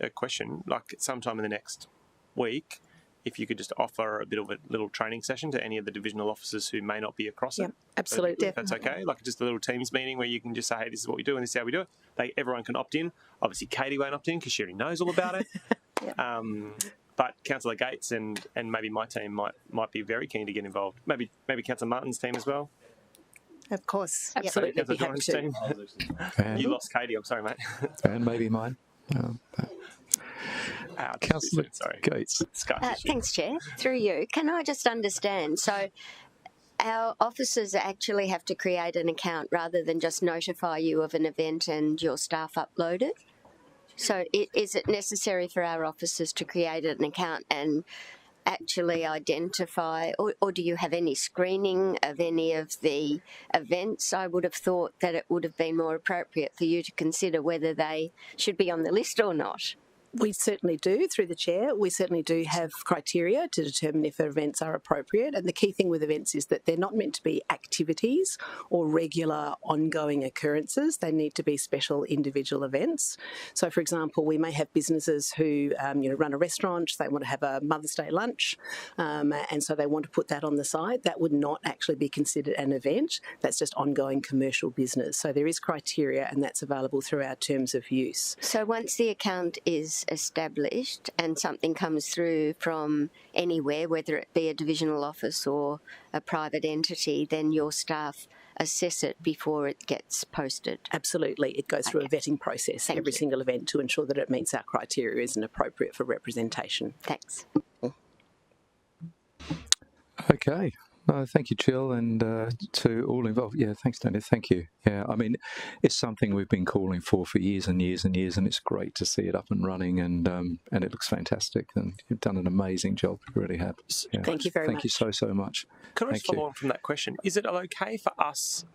a question, like sometime in the next week, if you could just offer a bit of a little training session to any of the divisional officers who may not be across it. Absolutely. If that's okay, like just a little Teams meeting where you can just say, hey, this is what we do and this is how we do it. Everyone can opt in. Obviously, Katie won't opt in because she already knows all about it. But Councillor Gates and maybe my team might be very keen to get involved. Maybe Councillor Martin's team as well. Of course. Absolutely. Councillor Doran's team. You lost Katie, I'm sorry, mate. And maybe mine. Councillor Gates. Thanks, Chair. Through you, can I just understand? So our officers actually have to create an account rather than just notify you of an event and your staff upload it? So is it necessary for our officers to create an account and actually identify, or do you have any screening of any of the events? I would have thought that it would have been more appropriate for you to consider whether they should be on the list or not. We certainly do, through the chair. We certainly do have criteria to determine if events are appropriate. And the key thing with events is that they're not meant to be activities or regular ongoing occurrences. They need to be special individual events. So, for example, we may have businesses who run a restaurant, they want to have a Mother's Day lunch, and so they want to put that on the site. That would not actually be considered an event. That's just ongoing commercial business. So there is criteria, and that's available through our terms of use. So once the account is established and something comes through from anywhere, whether it be a divisional office or a private entity, then your staff assess it before it gets posted? Absolutely. It goes through a vetting process, every single event, to ensure that it meets our criteria and appropriate for representation. Thanks. Okay. Thank you, Jill, and to all involved. Yeah, thanks, Danny. Thank you. Yeah, I mean, it's something we've been calling for years and years and years, and it's great to see it up and running, and it looks fantastic. And you've done an amazing job. You really have. Yeah. Thank you very much. Thank you so much. Can I just follow on from that question? Is it okay for us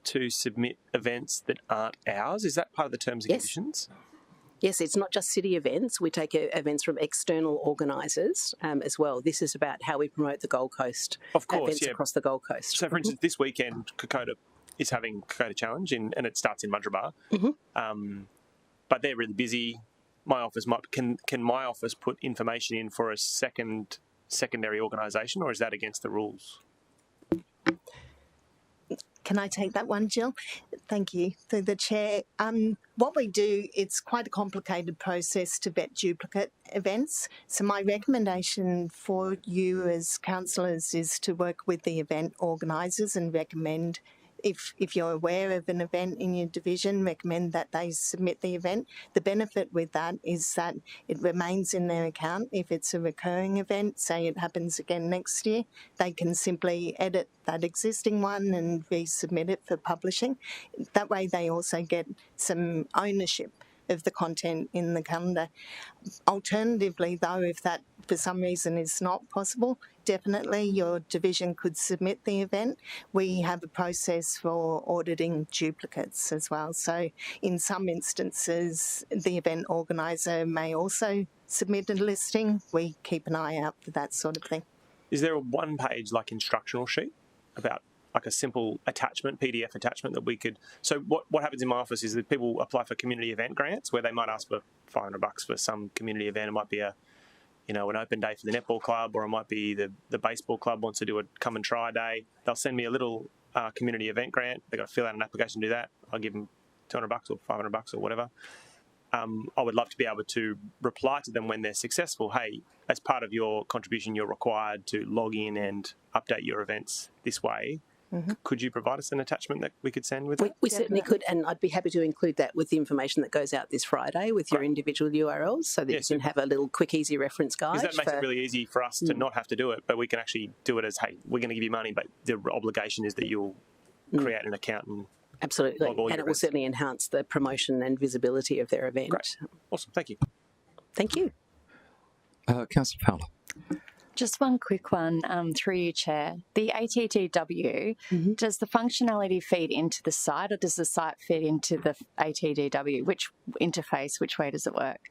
to submit events that aren't ours? Is that part of the terms and conditions? Yes, it's not just city events. We take events from external organisers as well. This is about how we promote the Gold Coast, events across the Gold Coast. So, for instance, this weekend, Kokoda is having Kokoda Challenge, and it starts in Mudgeeraba. But they're really busy. My office can my office put information in for a secondary organisation, or is that against the rules? Can I take that one, Jill? Thank you. Through the chair. What we do, it's quite a complicated process to vet duplicate events. So my recommendation for you as councillors is to work with the event organisers and recommend, if you're aware of an event in your division, recommend that they submit the event. The benefit with that is that it remains in their account. If it's a recurring event, say it happens again next year, they can simply edit that existing one and resubmit it for publishing. That way they also get some ownership of the content in the calendar. Alternatively, though, if that for some reason is not possible, definitely your division could submit the event. We have a process for auditing duplicates as well. So in some instances, the event organiser may also submit a listing. We keep an eye out for that sort of thing. Is there a one-page instructional sheet about a simple attachment, PDF attachment that we could... So what happens in my office is that people apply for community event grants where they might ask for $500 for some community event. It might be an open day for the netball club, or it might be the baseball club wants to do a come and try day. They'll send me a little community event grant. They've got to fill out an application to do that. I'll give them $200 or $500 or whatever. I would love to be able to reply to them when they're successful. Hey, as part of your contribution, you're required to log in and update your events this way. Could you provide us an attachment that we could send with it? We certainly could, and I'd be happy to include that with the information that goes out this Friday with your individual URLs, so that you can have a little quick, easy reference guide. Because that makes it really easy for us to not have to do it, but we can actually do it as, hey, we're going to give you money, but the obligation is that you'll create an account and absolutely, log all your and it will events. certainly enhance the promotion and visibility of their event. Great. Awesome, thank you. Thank you. Councillor Fowler. Just one quick one through you, Chair. The ATDW, does the functionality feed into the site, or does the site feed into the ATDW? Which interface, which way does it work?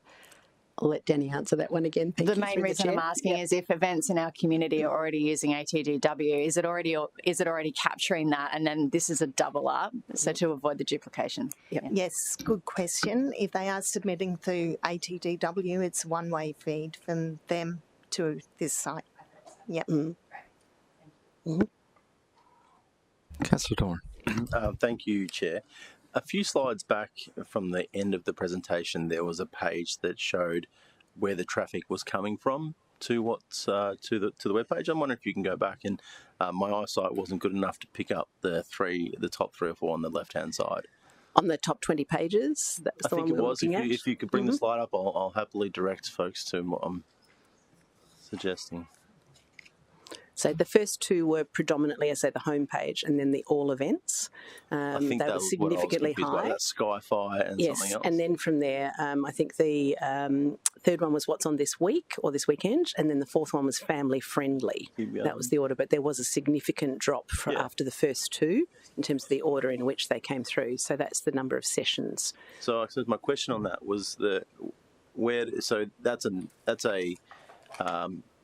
I'll let Danny answer that one again. Thank The you. main Through reason I'm asking is if events in our community are already using ATDW, is it already capturing that, and then this is a double up, so to avoid the duplication? Yes, good question. If they are submitting through ATDW, it's a one-way feed from them to this site. Yep. Councillor Doran. Thank you, Chair. A few slides back from the end of the presentation, there was a page that showed where the traffic was coming from to the webpage. I'm wondering if you can go back, and my eyesight wasn't good enough to pick up the top 3 or 4 on the left-hand side. On the top 20 pages? That was I think it was. If you could bring the slide up, I'll happily direct folks to what I'm suggesting. So the first two were predominantly, I say, the homepage and then the all events. I think they that were was significantly what I was confused by, high. that Sky-Fi and something else. And then from there, I think the third one was what's on this week or this weekend, and then the fourth one was family friendly. That was the order, but there was a significant drop after the first two in terms of the order in which they came through. So that's the number of sessions. So I suppose my question on that was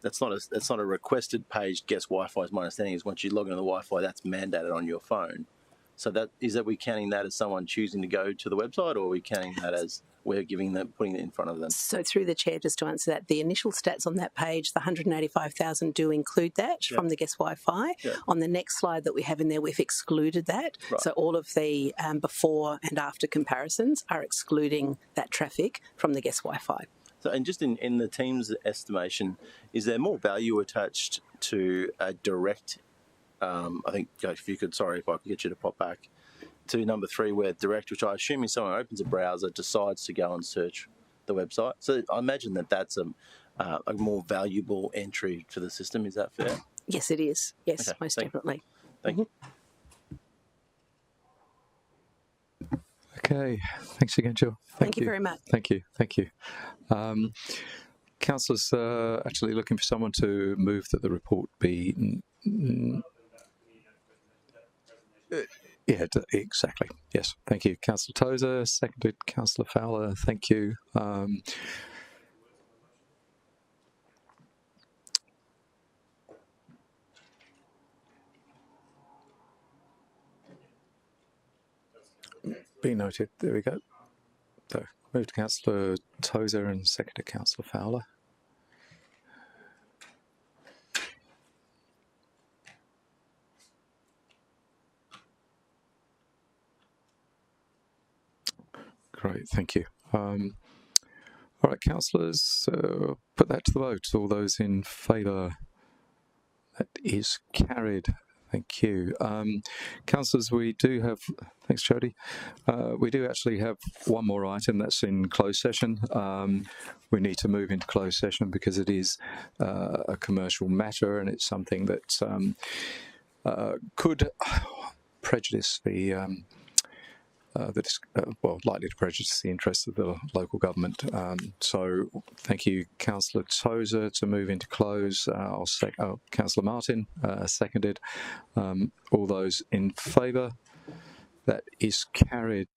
that's not a requested page. Guess Wi-Fi is my understanding is once you log into the Wi-Fi, that's mandated on your phone. So are we counting that as someone choosing to go to the website, or are we counting that as we're putting it in front of them? So through the chair, just to answer that, the initial stats on that page, the 185,000 do include that from the Guest Wi-Fi. On the next slide that we have in there, we've excluded that. Right. So all of the before and after comparisons are excluding that traffic from the Guest Wi-Fi. So, and just in the team's estimation, is there more value attached to a direct? I think if I could get you to pop back to number 3, where direct, which I assume is someone opens a browser, decides to go and search the website. So I imagine that's a more valuable entry to the system. Is that fair? Yes, it is. Yes, Okay, most definitely. Thank you. Okay, thanks again, Jill. Thank you very much. Thank you. Councillors actually looking for someone to move that the report be... exactly. Yes, thank you. Councillor Tozer, seconded. Councillor Fowler, thank you. Be noted. There we go. So, moved to Councillor Tozer and seconded Councillor Fowler. Great, thank you. All right, councillors, put that to the vote. All those in favour? That is carried. Thank you. Councillors, we do have, thanks Jody, we do actually have one more item that's in closed session. We need to move into closed session because it is a commercial matter and it's something that could prejudice likely to prejudice the interests of the local government. So thank you, Councillor Tozer, to move into close. Councillor Martin, seconded. All those in favour? That is carried.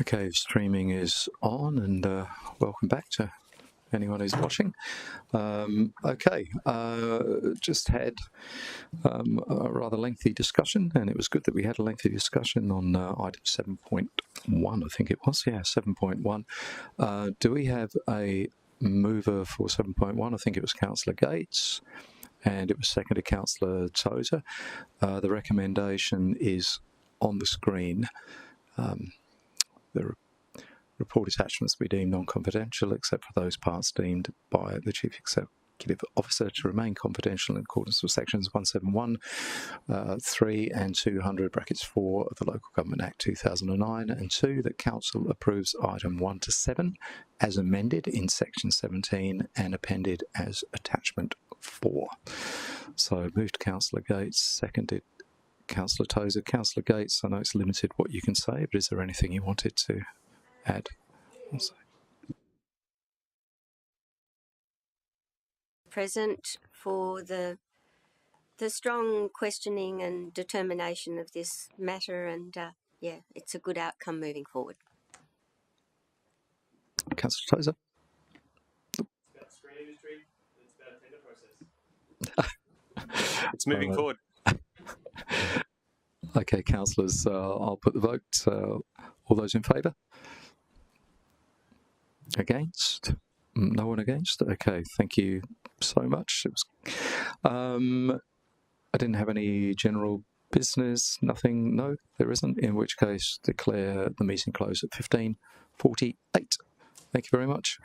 Okay, streaming is on, and welcome back to anyone who's watching. Just had a rather lengthy discussion, and it was good that we had a lengthy discussion on item 7.1, I think it was. Yeah, 7.1. Do we have a mover for 7.1? I think it was Councillor Gates, and it was seconded Councillor Tozer. The recommendation is on the screen. The report attachments be deemed non-confidential except for those parts deemed by the Chief Executive Officer to remain confidential in accordance with sections 171, 3 and 200(4) of the Local Government Act 2009, and 2, that Council approves item 1 to 7 as amended in section 17 and appended as attachment 4. So moved Councillor Gates, seconded Councillor Tozer. Councillor Gates, I know it's limited what you can say, but is there anything you wanted to add? Also? Present for the strong questioning and determination of this matter, and yeah, it's a good outcome moving forward. Councillor Tozer. It's moving forward. Okay, councillors, I'll put the vote. All those in favour? Against? No one against? Okay, thank you so much. It was, I didn't have any general business, nothing. No, there isn't, in which case declare the meeting closed at 15:48. Thank you very much.